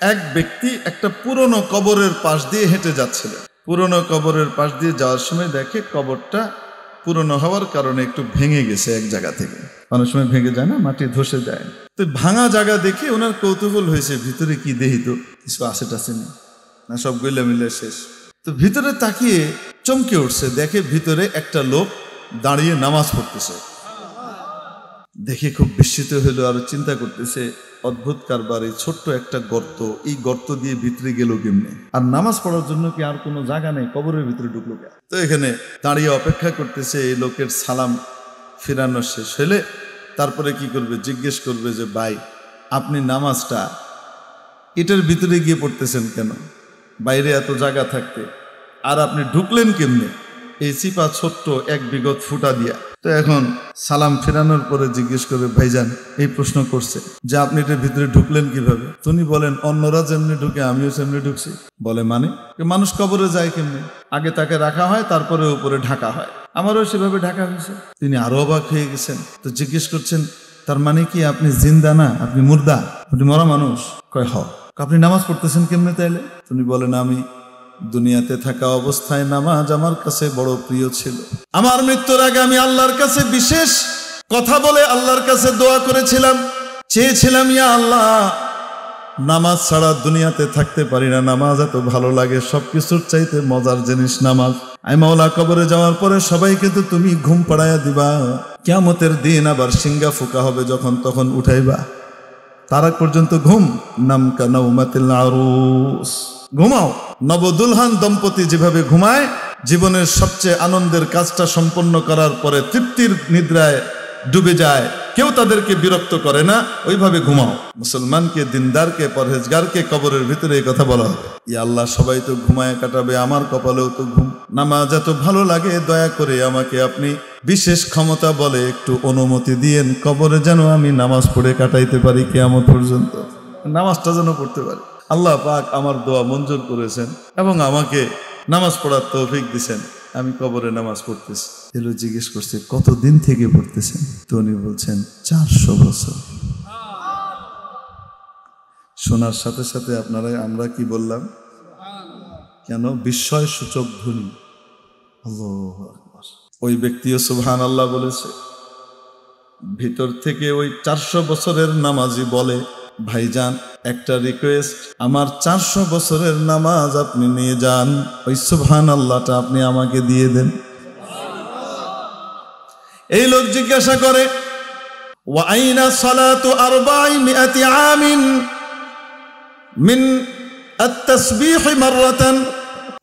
এক ব্যক্তি একটা পুরনো কবরের পাশ দিয়ে হেঁটে যাচ্ছিল। পুরনো কবরের পাশ দিয়ে যাওয়ার সময় দেখে কবরটা পুরনো হওয়ার কারণে একটু ভেঙে গেছে এক জায়গা থেকে। অনেক সময় ভেঙে যায় না, মাটি ধসে যায়। তো ভাঙা জায়গা দেখে ওনার কৌতূহল হয়েছে, ভিতরে কি দেহি তো কিছু আছে টাছে না, সব গইলে মিলে শেষ। তো ভিতরে তাকিয়ে চমকে উঠছে, দেখে ভিতরে একটা লোক দাঁড়িয়ে নামাজ পড়তেছে। দেখে খুব বিস্মিত হইল, আর চিন্তা করতেছে অদ্ভুত কারবার, এই ছোট্ট একটা গর্ত, এই গর্ত দিয়ে ভিতরে গেল কেমনে? আর নামাজ পড়ার জন্য কি আর কোনো জায়গা নেই? কবরের ভিতরে ঢুকলো কেন? তো এখানে দাঁড়িয়ে অপেক্ষা করতেছে এই লোকের সালাম ফিরানো শেষ হলে তারপরে কি করবে, জিজ্ঞেস করবে যে ভাই আপনি নামাজটা এটার ভিতরে গিয়ে পড়তেছেন কেন? বাইরে এত জায়গা থাকতে আর আপনি ঢুকলেন কেমনে এই চিপা ছোট্ট এক বিগত ফুটা দিয়া? তো এখন সালাম ফেরানোর পরে জিজ্ঞেস করে, ভাইজান এই প্রশ্ন করছে যে আপনি এটার ভিতরে ঢুকলেন কিভাবে? তিনি বলেন অন্যরা যেমনি ঢুকে আমিও সেমনি ঢুকছি। বলে মানে? মানুষ কবরে যায় কেমনি? আগে তাকে রাখা হয়, তারপরে উপরে ঢাকা হয়, আমারও সেভাবে ঢাকা হয়েছে। তিনি আরো অবাক হয়ে গেছেন। তো জিজ্ঞেস করছেন, তার মানে কি আপনি জিন্দা না, আপনি মুর্দা, আপনি মরা মানুষ? কয় হ। আপনি নামাজ পড়তেছেন কেমনে তাইলে? তিনি বলেন আমি দুনিয়াতে থাকা অবস্থায় নামাজ আমার কাছে বড় প্রিয় ছিল। আমার মৃত্যুর আগে আমি আল্লাহর কাছে বিশেষ কথা বলে আল্লাহর কাছে দোয়া করেছিলাম, চেয়েছিলাম ইয়া আল্লাহ নামাজ ছাড়া দুনিয়াতে থাকতে পারি না, নামাজ এত ভালো লাগে, সবকিছুর চাইতে মজার জিনিস নামাজ। আই মাওলা কবরে যাওয়ার পরে সবাইকে তো তুমি ঘুম পাড়াইয়া দিবা, কিয়ামতের দিন আবার সিঙ্গা ফুকা হবে যখন তখন উঠাইবা, তার আগ পর্যন্ত ঘুম নাম কানাউমাতিল আরুস, ঘুমাও। নবদুলহান দম্পতি যেভাবে ঘুমায়, জীবনের সবচেয়ে আনন্দের কাজটা সম্পন্ন করার পরে তৃপ্তির নিদ্রায় ডুবে যায়, কেউ তাদেরকে বিরক্ত করে না, ওইভাবে ঘুমাও। মুসলমানকে, দিনদারকে, পরহেজগারকে কবরের ভিতরে এই কথা বলা হবে, ইয়া আল্লাহ সবাই তো ঘুমায় কাটাবে, আমার কপালেও তো ঘুম, নামাজ এত ভালো লাগে, দয়া করে আমাকে আপনি বিশেষ ক্ষমতা বলে একটু অনুমতি দিয়েন, কবরে যেন আমি নামাজ পড়ে কাটাইতে পারি কিয়ামত পর্যন্ত, নামাজটা যেন পড়তে পারি। আল্লাহ পাক আমার দোয়া মঞ্জুর করেছেন এবং আমাকে নামাজ পড়ার তৌফিক দিছেন, আমি কবরে নামাজ পড়তেছি। এলো জিজ্ঞেস করছে কতদিন থেকে পড়তেছেন? তো উনি বলছেন 400 বছর। শোনার সাথে সাথে আমরা কি বললাম? কেন? বিস্ময় সূচক ধ্বনি আল্লাহু আকবার। ওই ব্যক্তিও সুবহানাল্লাহ বলেছে। ভিতর থেকে ওই 400 বছরের নামাজি বলে, ভাইজান একটা রিকোয়েস্ট, আমার 400 বছরের নামাজ আপনি নিয়ে যান, ওই সুবহানাল্লাহটা আপনি আমাকে দিয়ে দেন। এই লোক জিজ্ঞাসা করে, ওয়া আইনা সালাতু 400 আমিন মিন আত-তাসবিহ মাররাতান,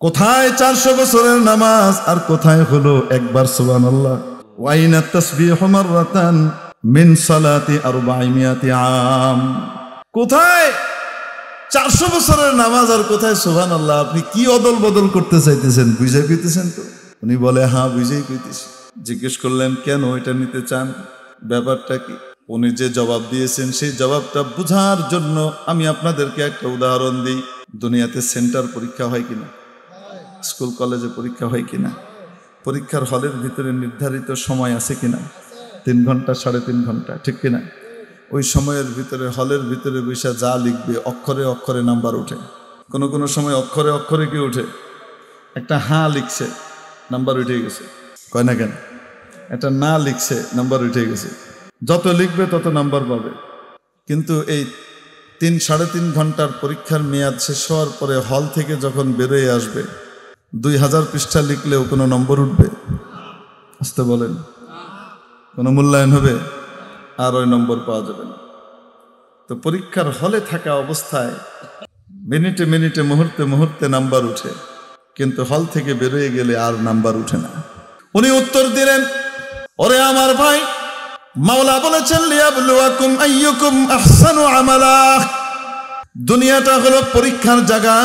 কোথায় 400 বছরের নামাজ আর কোথায় হলো একবার সুবহানাল্লাহ? ওয়া আইনা আত-তাসবিহ মাররাতান মিন সালাতি 400 আম, কোথায় 400 বছরের নামাজ আর কোথায় সুবহানাল্লাহ? আপনি কি অদল বদল করতে চাইতেছেন? বুঝাই কইতেছেন তো? উনি বলে হ্যাঁ বুঝাই কইতেছি। জিজ্ঞেস করলেন কেন এটা নিতে চান, ব্যাপারটা কি? উনি যে জবাব দিয়েছেন সেই জবাবটা বোঝার জন্য আমি আপনাদেরকে একটা উদাহরণ দিই। দুনিয়াতে সেন্টার পরীক্ষা হয় কিনা, স্কুল কলেজে পরীক্ষা হয় কিনা, পরীক্ষার হলের ভিতরে নির্ধারিত সময় আছে কিনা, 3 ঘন্টা 3.5 ঘন্টা, ঠিক কিনা? ওই সময়ের ভিতরে হলের ভিতরে বসে যা লিখবে অক্ষরে অক্ষরে নাম্বার উঠে। কোনো কোনো সময় অক্ষরে অক্ষরে কি উঠে? একটা হ্যাঁ লিখছে নাম্বার উঠে গেছে, কয় না কেন? একটা না লিখছে নাম্বার উঠে গেছে, যত লিখবে তত নাম্বার পাবে। কিন্তু এই 3-3.5 ঘন্টার পরীক্ষার মেয়াদ শেষ হওয়ার পরে হল থেকে যখন বেরোয় আসবে, 2000 পৃষ্ঠা লিখলেও কোনো নম্বর উঠবে? আসতে বলেন, কোনো মূল্যায়ন হবে? আর ওই নম্বর পাওয়া যাবে না। তো পরীক্ষার হলে থাকা অবস্থায় মিনিটে মিনিটে মুহূর্তে মুহূর্তে নাম্বার উঠে, কিন্তু হল থেকে বেরোয় গেলে আর নাম্বার উঠে না। উনি উত্তর দিলেন, ওরে আমার ভাই, মাওলা বলেছেন লিয়াবলুয়াকুম আইয়ুকুম আহসানু আমালা, দুনিয়াটা হলো পরীক্ষার জায়গা,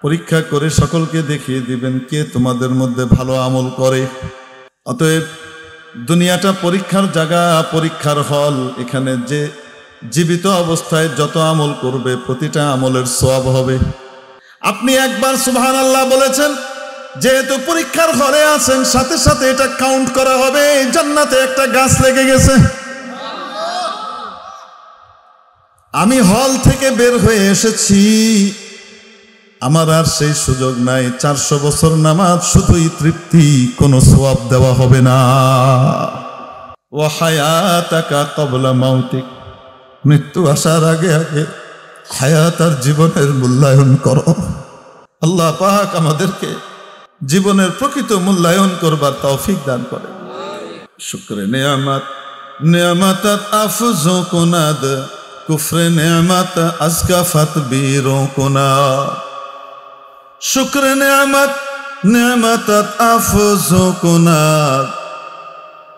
পরীক্ষা করে সকলকে দেখিয়ে দিবেন কে তোমাদের মধ্যে ভালো আমল করে। অতএব দুনিয়াটা পরীক্ষার জায়গা, পরীক্ষার হল। এখানে যে জীবিত অবস্থায় যত আমল করবে প্রতিটা আমলের সওয়াব হবে। আপনি একবার সুবহানাল্লাহ বলেছেন, যেহেতু পরীক্ষার হলে আছেন, সাথে সাথে এটা কাউন্ট করা হবে, জান্নাতে একটা গাছ লেগে গেছে। আমি হল থেকে বের হয়ে এসেছি, আমার আর সেই সুযোগ নাই। 400 বছর নামাজ শুধুই তৃপ্তি, কোনো সওয়াব দেওয়া হবে না। ওয়া হায়াতাকা ক্বাবলা মাউতিক, মৃত্যু আসার আগে আগে হায়াত আর জীবনের মূল্যায়ন করো। আল্লাহ পাক আমাদেরকে জীবনের প্রকৃত মূল্যায়ন করবার তৌফিক দান করে। শুকরে নেয়ামত নেয়ামতাত আফজো কুনাদ, কুফরে নেয়ামত আজকাফাত বীরো কুনাদ। শুকরে নেয়ামত নেয়ামতাত আফজো কুনাদ,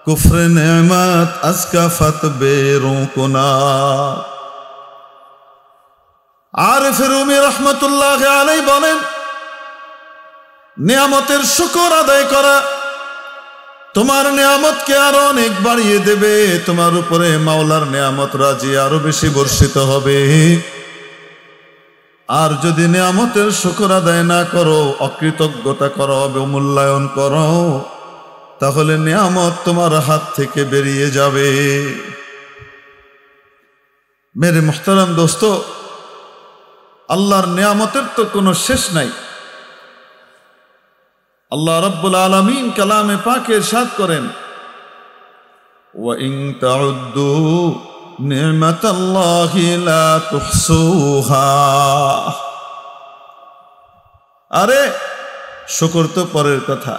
কুফরে নেয়ামত আজকাফাত বীরো কুনাদ। আরিফ রুমি রহমতুল্লাহ আলাইহি বলেন, নিয়ামতের শুকর আদায় করা তোমার নিয়ামতকে আরো অনেক বাড়িয়ে দেবে। তোমার উপরে মাওলার নিয়ামত রাজি আরো বেশি বর্ষিত হবে। আর যদি নিয়ামতের শুকর আদায় না করো, অকৃতজ্ঞতা করো, অবমূল্যায়ন করো, তাহলে নিয়ামত তোমার হাত থেকে বেরিয়ে যাবে। মেরে মুহতারাম দোস্ত, আল্লাহর নিয়ামতের তো কোনো শেষ নাই। আল্লাহ রাব্বুল আলামিন কালামে পাকে ইরশাদ করেন, ওয়া ইন তাউদ্দু নি'মাতাল্লাহি লা তুহসুহা। আরে শুকর তো পরের কথা,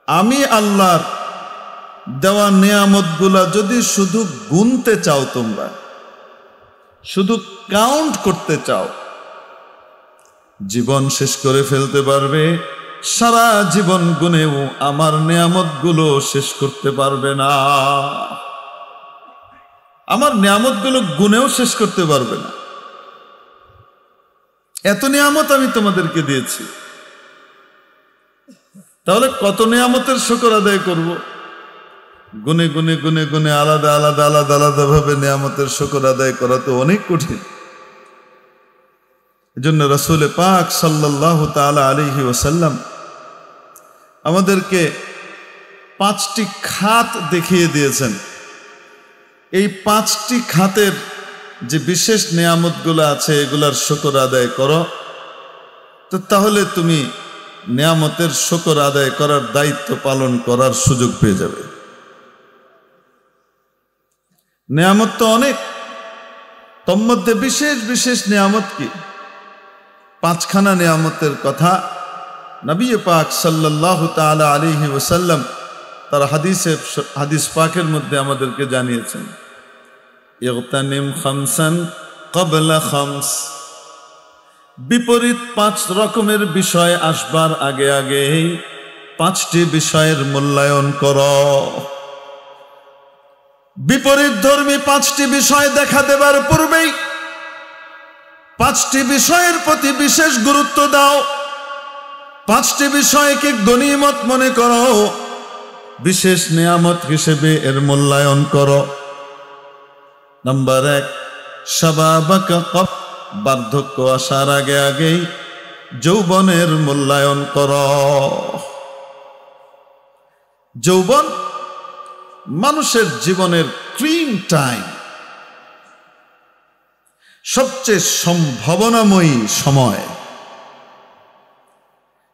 আমি আল্লাহর দেওয়া নিয়ামতগুলা যদি শুধু গুনতে চাও, তোমরা শুধু কাউন্ট করতে চাও, জীবন শেষ করে ফেলতে পারবে। সারা জীবন গুনেও আমার নিয়ামতগুলো শেষ করতে পারবে না। আমার নিয়ামতগুলো গুনেও শেষ করতে পারবে না। এত নিয়ামত আমি তোমাদেরকে দিয়েছি, তাহলে কত নিয়ামতের শুকর আদায় করব? গুনে গুনে গুনে গুনে আলাদা আলাদা আলাদা আলাদা ভাবে নিয়ামতের শুকর আদায় করা তো অনেক কঠিন। এজন্য রাসূল পাক সাল্লাল্লাহু তাআলা আলাইহি ওয়াসাল্লাম আমাদেরকে 5টি খাত দেখিয়ে দিয়েছেন। এই 5টি খাতের যে বিশেষ নিয়ামতগুলো আছে, এগুলার শুকর আদায় করো, তো তাহলে তুমি নিয়ামতের শুকর আদায় করার দায়িত্ব পালন করার সুযোগ পেয়ে যাবে। নিয়ামত তো অনেক, তোর মধ্যে বিশেষ বিশেষ নিয়ামত কি? 5খানা নিয়ামতের কথা নবী পাক সাল্লাল্লাহু তাআলা আলাইহি ওয়াসাল্লাম তার হাদিস পাকের মধ্যে আমাদেরকে জানিয়েছেন, ইগতানিম খামসান ক্বাবলা খামস। বিপরীত 5 রকমের বিষয় আসবার আগে আগে 5টি বিষয়ের মূল্যায়ন করো। বিপরীত ধর্মী 5টি বিষয় দেখা দেবার পূর্বেই 5টি বিষয়ের প্রতি বিশেষ গুরুত্ব দাও। 5টি বিষয়কে গনিমত মনে করো, বিশেষ নিয়ামত হিসেবে এর মূল্যায়ন করো। নাম্বার 1, শাবাবাকা ক্বাব, বার্ধক্য আসার আগে আগেই যৌবনের মূল্যায়ন করো। যৌবন মানুষের জীবনের ক্রিম টাইম, সবচেয়ে সম্ভাবনাময়ী সময়,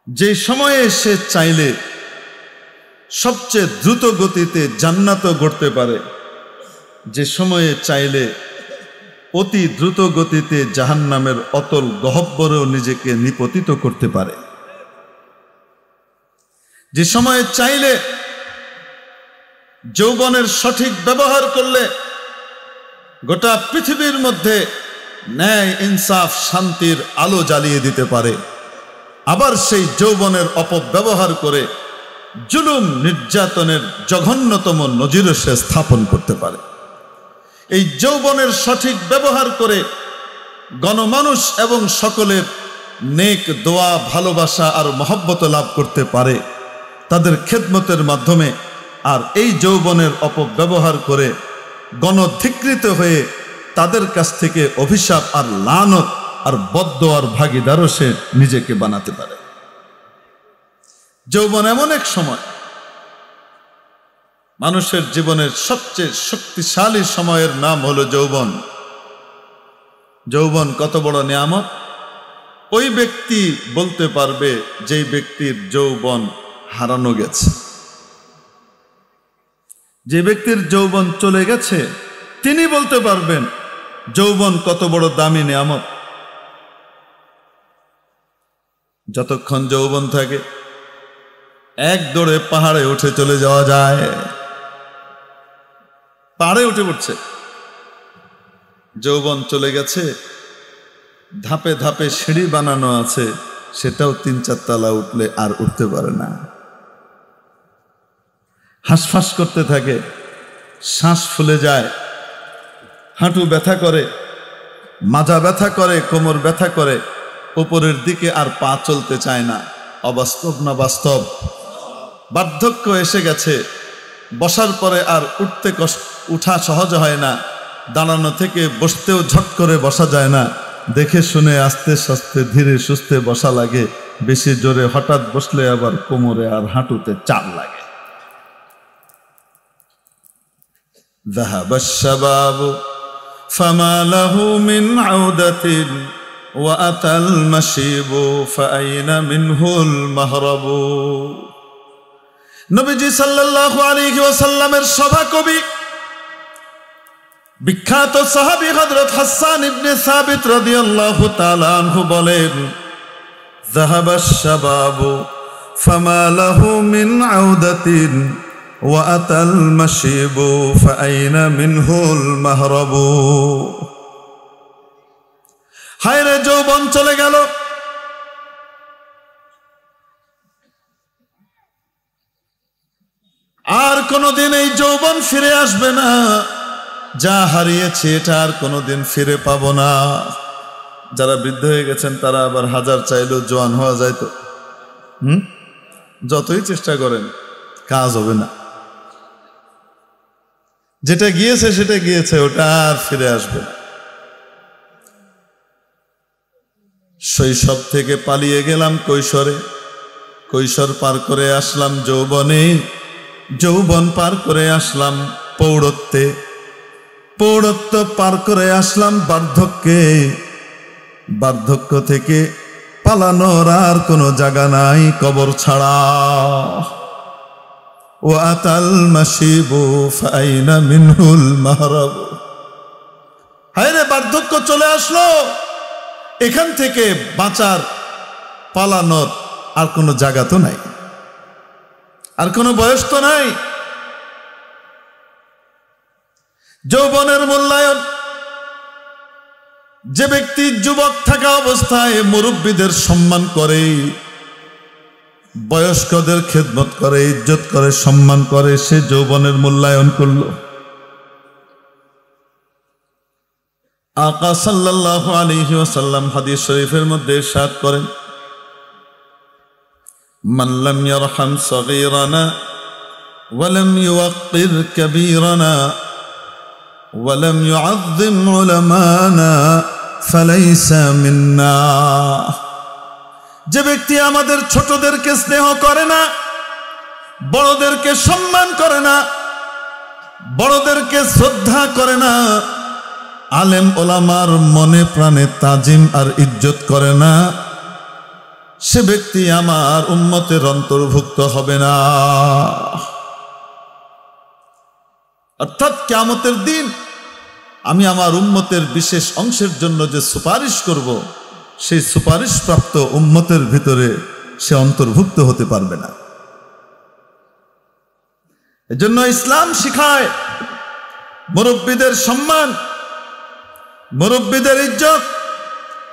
যে সময়ে সে চাইলে সবচেয়ে দ্রুত গতিতে জান্নাতও গড়তে পারে, যে সময়ে চাইলে অতি দ্রুত গতিতে জাহান্নামের অতল গহ্বরেও নিজেকে নিপতিত করতে পারে, যে সময়ে চাইলে যৌবনের সঠিক ব্যবহার করলে গোটা পৃথিবীর মধ্যে ন্যায়, ইনসাফ, শান্তির আলো জ্বালিয়ে দিতে পারে, আবার সেই যৌবনের অপব্যবহার করে জুলুম নির্যাতনের জঘন্যতম নজিরও সে স্থাপন করতে পারে। এই যৌবনের সঠিক ব্যবহার করে গণমানুষ এবং সকলের নেক দোয়া, ভালোবাসা আর মহব্বত লাভ করতে পারে তাদের খেদমতের মাধ্যমে। আর এই যৌবনের অপব্যবহার করে গণধিকৃত হয়ে তাদের কাছ থেকে অভিশাপ আর লানত আর বদদোয়ার ভাগীদারও সে নিজেকে বানাতে পারে। যৌবন এমন এক সময়, মানুষের জীবনের সবচেয়ে শক্তিশালী সময়ের নাম হলো যৌবন। যৌবন কত বড় নিয়ামত ওই ব্যক্তি বলতে পারবে যেই ব্যক্তির যৌবন হারানো গেছে। যে ব্যক্তির যৌবন চলে গেছে তিনি বলতে পারবেন যৌবন কত বড় দামি নিয়ামত। যতক্ষণ যৌবন থাকে এক দৌড়ে পাহাড়ে উঠে চলে যাওয়া যায়, পাহাড়ে উঠে পড়ছে। যৌবন চলে গেছে, ধাপে ধাপে সিঁড়ি বানানো আছে, সেটাও ৩-৪ তলা উঠলে আর উঠতে পারে না। হাঁসফাঁস করতে থাকে, শ্বাস ফুলে যায়, হাঁটু ব্যথা করে, মাজা ব্যথা করে, কোমর ব্যথা করে, উপরের দিকে আর পা চলতে চায় না। অবাস্তব না বাস্তব? বার্ধক্য এসে গেছে, বসার পরে আর উঠা সহজ হয় না, দাঁড়ানো থেকে বসতেও ঝট করে বসা যায় না। দেখে শুনে আস্তে আস্তে ধীরে সুস্থে বসা লাগে, বেশি জোরে হঠাৎ বসলে আবার কোমরে আর হাঁটুতে চাপ লাগে। ذهب الشباب فما له من عودة وأتى المشيب فأين منه المهرب। নবীজি সাল্লাল্লাহু আলাইহি ওয়াসাল্লামের সভাকবি বিখ্যাত সাহাবী হযরত হাসান ইবনে সাবিত রাদিয়াল্লাহু তাআলা আনহু বলেন, ذهب الشباب فما له من عودة وأتى المشيب فأين منه المهرب। হায় রে যৌবন চলে গেল, আর কোনোদিন এই যৌবন ফিরে আসবে না। যা হারিয়েছে এটা আর কোনোদিন ফিরে পাবো না। যারা বৃদ্ধ হয়ে গেছেন তারা আবার হাজার চাইলেও জোয়ান হওয়া যায় তো? যতই চেষ্টা করেন কাজ হবে না। যেটা গিয়েছে সেটা গিয়েছে, ওটা আর ফিরে আসবে না। শৈশব থেকে পালিয়ে গেলাম কৈশোরে, কৈশোর পার করে আসলাম যৌবনে, যৌবন পার করে আসলাম পৌরত্বে, পৌরত্ব পার করে আসলাম বার্ধক্যে, বার্ধক্য থেকে পালানোর আর কোনো জায়গা নাই কবর ছাড়া। ওয়াতাল মাশিবু ফাইনা মিনহুল মাহরাব। হায় রে বার্ধক্য চলে আসলো, এখান থেকে বাঁচার পালানোর আর কোনো জায়গা তো নাই, আর কোনো বয়স তো নাই। যৌবনের মূল্যায়ন, যে ব্যক্তি যুবক থাকা অবস্থায় মুরব্বীদের সম্মান করে, বয়স্কদের খেদমত করে, ইজ্জত করে, সম্মান করে, সে যৌবনের মূল্যায়ন করল। আকা সাল্লাল্লাহু আলাইহি ওয়াসাল্লাম হাদিস শরীফের মধ্যে ইরশাদ করেন, মান লাম ইয়ারহাম সগীরানা ওয়া লাম ইউক্কির কাবীরানা ওয়া লাম ইউআযযিম উলামানা ফালাইসা মিন্না। যে ব্যক্তি আমাদের ছোটদেরকে স্নেহ করে না, বড়দেরকে সম্মান করে না, বড়দেরকে শ্রদ্ধা করে না, আলেম ওলামার মনে প্রাণে তাজিম আর ইজ্জত করে না, সে ব্যক্তি আমার উম্মতের অন্তর্ভুক্ত হবে না। অর্থাৎ কিয়ামতের দিন আমি আমার উম্মতের বিশেষ অংশের জন্য যে সুপারিশ করব, সেই সুপারিশ প্রাপ্ত উম্মতের ভিতরে সে অন্তর্ভুক্ত হতে পারবে না। এজন্য ইসলাম শিখায় মুরব্বীদের সম্মান, মুরব্বীদের ইজ্জত।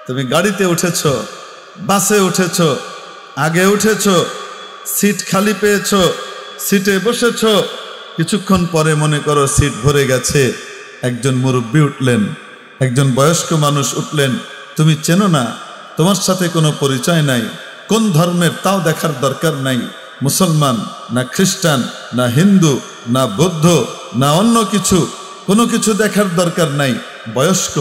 তুমি গাড়িতে উঠেছ, বাসে উঠেছ, আগে উঠেছ, সিট খালি পেয়েছ, সিটে বসেছ, কিছুক্ষণ পরে মনে করো সিট ভরে গেছে, একজন মুরব্বী উঠলেন, একজন বয়স্ক মানুষ উঠলেন, তুমি চেনো না, তোমার সাথে কোনো পরিচয় নাই, কোন ধর্মের তাও দেখার দরকার নাই, মুসলমান না খ্রিস্টান না হিন্দু না বৌদ্ধ না অন্য কিছু, কোনো কিছু দেখার দরকার নাই, বয়স্ক,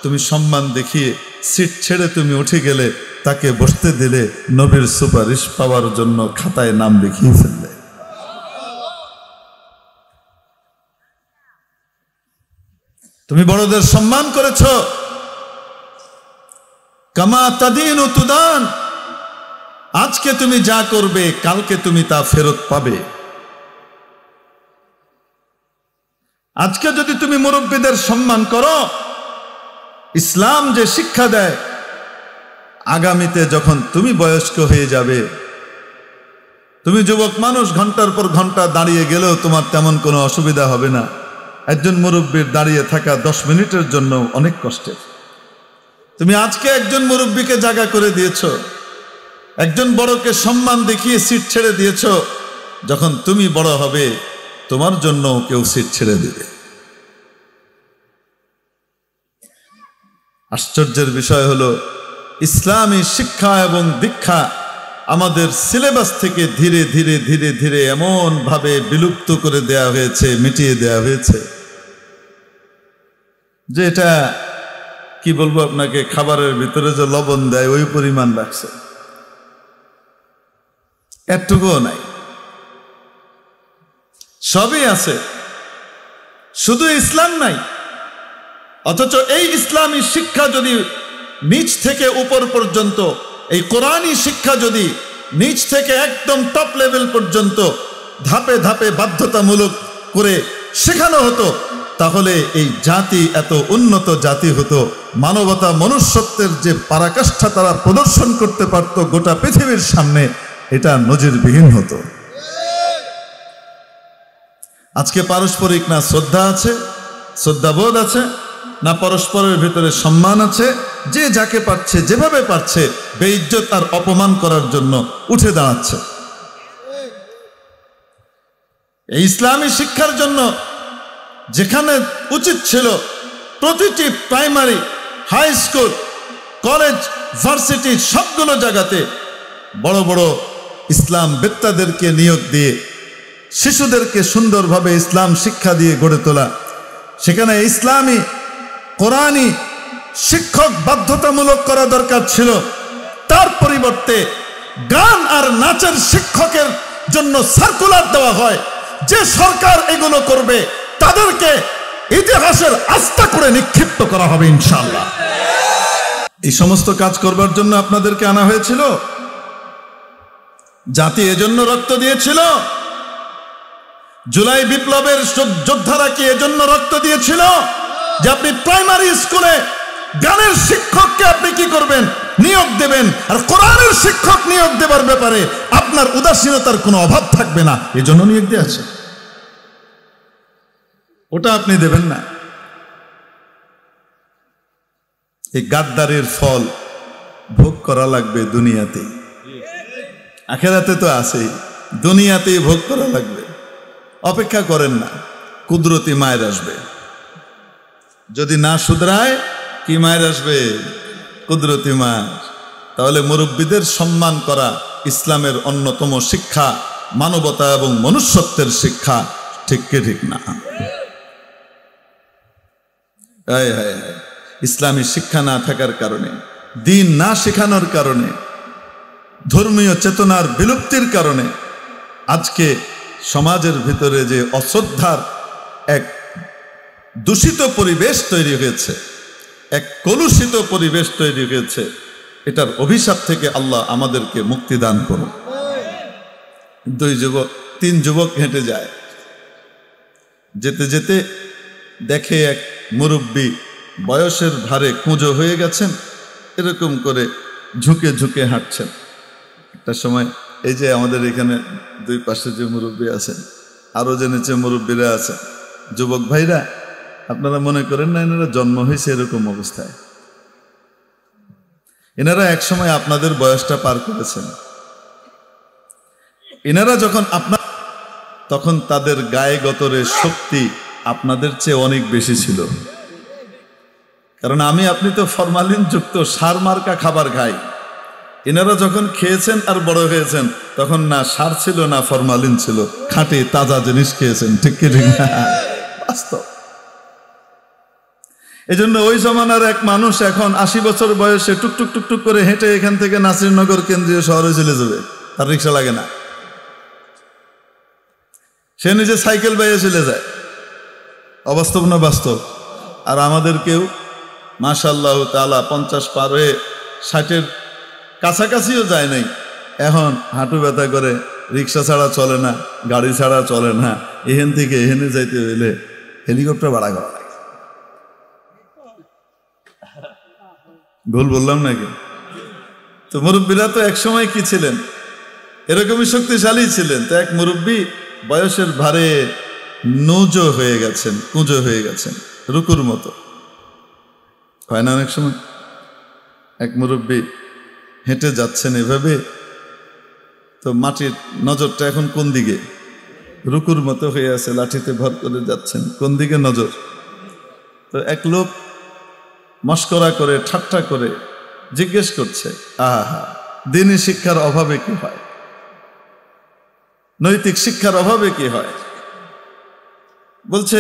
তুমি সম্মান দেখিয়ে সিট ছেড়ে তুমি উঠে গেলে, তাকে বসতে দিলে, নবীর সুপারিশ পাওয়ার জন্য খাতায় নাম লিখিয়ে ফেললে। তুমি বড়দের সম্মান করেছ, কামা তাদিনু তুদান, আজকে তুমি যা করবে কালকে তুমি তা ফেরত পাবে। আজকে যদি তুমি মুরব্বীদের সম্মান করো, ইসলাম যে শিক্ষা দেয়, আগামীতে যখন তুমি বয়স্ক হয়ে যাবে, তুমি যুবক মানুষ, ঘন্টার পর ঘন্টা দাঁড়িয়ে গেলেও তোমার তেমন কোনো অসুবিধা হবে না। একজন মুরব্বীর দাঁড়িয়ে থাকা 10 মিনিটের জন্য অনেক কষ্টের। তুমি আজকে একজন মুরব্বীকে জায়গা করে দিয়েছো, একজন বড়কে সম্মান দেখিয়ে সিট ছেড়ে দিয়েছো, যখন তুমি বড় হবে তোমার জন্য কেউ সিট ছেড়ে দেবে। আশ্চর্যের বিষয় হলো, ইসলামী শিক্ষা এবং দীক্ষা আমাদের সিলেবাস থেকে ধীরে ধীরে ধীরে ধীরে এমন ভাবে বিলুপ্ত করে দেয়া হয়েছে, মিটিয়ে দেয়া হয়েছে, যে এটা কি বলবো আপনাকে, খাবারের ভিতরে যে লবণ দেয় ওই পরিমাণ রাখছে, এটুকুও নাই। সবই আছে, শুধু ইসলাম নাই। অথচ এই ইসলামী শিক্ষা যদি নিচ থেকে উপর পর্যন্ত, এই কোরআনী শিক্ষা যদি নিচ থেকে একদম টপ লেভেল পর্যন্ত ধাপে ধাপে বাধ্যতামূলক করে শেখানো হতো, তাহলে এই জাতি এত উন্নত জাতি হতো। মানবতা, মনুষ্যত্বের যে পরাকাষ্ঠা তারা প্রদর্শন করতে পারত গোটা পৃথিবীর সামনে, এটা নজিরবিহীন হতো। আজকে পারস্পরিক না শ্রদ্ধা আছে, শ্রদ্ধাবোধ আছে, না পরস্পরের ভিতরে সম্মান আছে। যে যাকে পারছে, যেভাবে পারছে, বেইজ্জত আর অপমান করার জন্য উঠে দাঁড়াচ্ছে। এই ইসলামী শিক্ষার জন্য যেখানে উচিত ছিল প্রতিটি primary, high school, college, varsity সবগুলো জায়গাতে বড় বড় ইসলাম বেত্তাদেরকে নিয়োগ দিয়ে শিশুদেরকে সুন্দরভাবে ইসলাম শিক্ষা দিয়ে গড়ে তোলা, সেখানে ইসলামী কোরআনী শিক্ষক বাধ্যতামূলক করা দরকার ছিল। তার পরিবর্তে গান আর নাচের শিক্ষকের জন্য সার্কুলার দেওয়া হয়। যে সরকার এগুলো করবে তাদেরকে ইতিহাসের আস্থা করে নিক্ষিপ্ত করা হবে ইনশাআল্লাহ। এই সমস্ত কাজ করবার জন্য আপনাদেরকে আনা হয়েছিল। জাতি এজন্য রক্ত দিয়েছিল। জুলাই বিপ্লবের যোদ্ধারা কি এজন্য রক্ত দিয়েছিল যে আপনি প্রাইমারি স্কুলে গানের শিক্ষককে আপনি কি করবেন, নিয়োগ দেবেন, আর কোরআনের শিক্ষক নিয়োগ দেবার ব্যাপারে আপনার উদাসীনতার কোনো অভাব থাকবে না, এজন্য নিয়োগ দেওয়া আছে। ওটা আপনি দেবেন না। এই গাদ্দারের ফল ভোগ করা লাগবে দুনিয়াতেই, আখেরাতে তো আছেই, দুনিয়াতেই ভোগ করা লাগবে। অপেক্ষা করেন না, কুদরতি মায়ের আসবে। যদি না শুধরায় কি মায়ের আসবে? কুদরতি মায়ের। তাহলে মুরব্বীদের সম্মান করা ইসলামের অন্যতম শিক্ষা, মানবতা এবং মনুষ্যত্বের শিক্ষা। ঠিক কি ঠিক না? ইসলামী শিক্ষা না থাকার কারণে, দিন না শেখানোর কারণে, ধর্মীয় চেতনার বিলুপ্তির কারণে আজকে সমাজের ভিতরে যে অশ্রদ্ধার এক দূষিত পরিবেশ তৈরি হয়েছে, এক কলুষিত পরিবেশ তৈরি হয়েছে, এটার অভিশাপ থেকে আল্লাহ আমাদেরকে মুক্তি দান করুন। 3 যুবক হেঁটে যায়, যেতে যেতে দেখে এক মুরব্বী বয়সের ভারে কুঁজো হয়ে গেছেন, এরকম করে ঝুঁকে ঝুঁকে হাঁটছেন। একটা সময় এই যে আমাদের এখানে 2 পাশে যে মুরব্বী আছেন, আরো যে নিচে মুরব্বীরা আছেন, যুবক ভাইরা, আপনারা মনে করেন না এনারা জন্ম হয়েছে এরকম অবস্থায়? এনারা এক সময় আপনাদের বয়সটা পার করেছেন। এনারা যখন তখন তাদের গায়ে গতরের শক্তি আপনাদের চেয়ে অনেক বেশি ছিল। কারণ আপনি তো ফরমালিন যুক্ত সার মার্কা খাবার খাই। এনারা যখন খেয়েছেন আর বড় হয়েছেন, তখন না সার ছিল না ফরমালিন ছিল, খাঁটি তাজা জিনিস খেয়েছেন। ঠিক কি ঠিক না? বাস্তব। এজন্য ওই জমানার এক মানুষ এখন 80 বছর বয়সে টুকটুক টুকটুক করে হেঁটে এখান থেকে নাসিরনগর কেন্দ্রীয় শহরে চলে যাবে, তার রিক্সা লাগে না, সে নিজে সাইকেল বাইয়ে চলে যায়। অবাস্তব না বাস্তব? আর আমাদের কেউ মাশাআল্লাহ তাআলা 50 পার হয়ে 60-এর কাছাকাছিও যায় নাই, এখন হাঁটু ব্যথা করে, রিক্সা ছাড়া চলে না, গাড়ি ছাড়া চলে না, এখান থেকে এখানে যাইতে হইলে হেলিকপ্টার ভাড়া করা লাগে। ভুল বললাম নাকি? তো মুরব্বীরা তো এক সময় কি ছিলেন, এরকমই শক্তিশালী ছিলেন। তো এক মুরব্বী বয়সের ভারে নৌজো হয়ে গেছেন, কুঁজো হয়ে গেছেন, রুকুর মতো হয় না অনেক সময়। এক মুরব্বী হেঁটে যাচ্ছেন এভাবে, তো মাটির নজরটা এখন কোন দিকে? রুকুর মতো হয়ে আছে, লাঠিতে ভর করে যাচ্ছেন, কোন দিকে নজর? তো এক লোক মস্করা করে, ঠাট্টা করে জিজ্ঞেস করছে, আহা, দ্বীনি শিক্ষার অভাবে কি হয়, নৈতিক শিক্ষার অভাবে কি হয়? বলছে,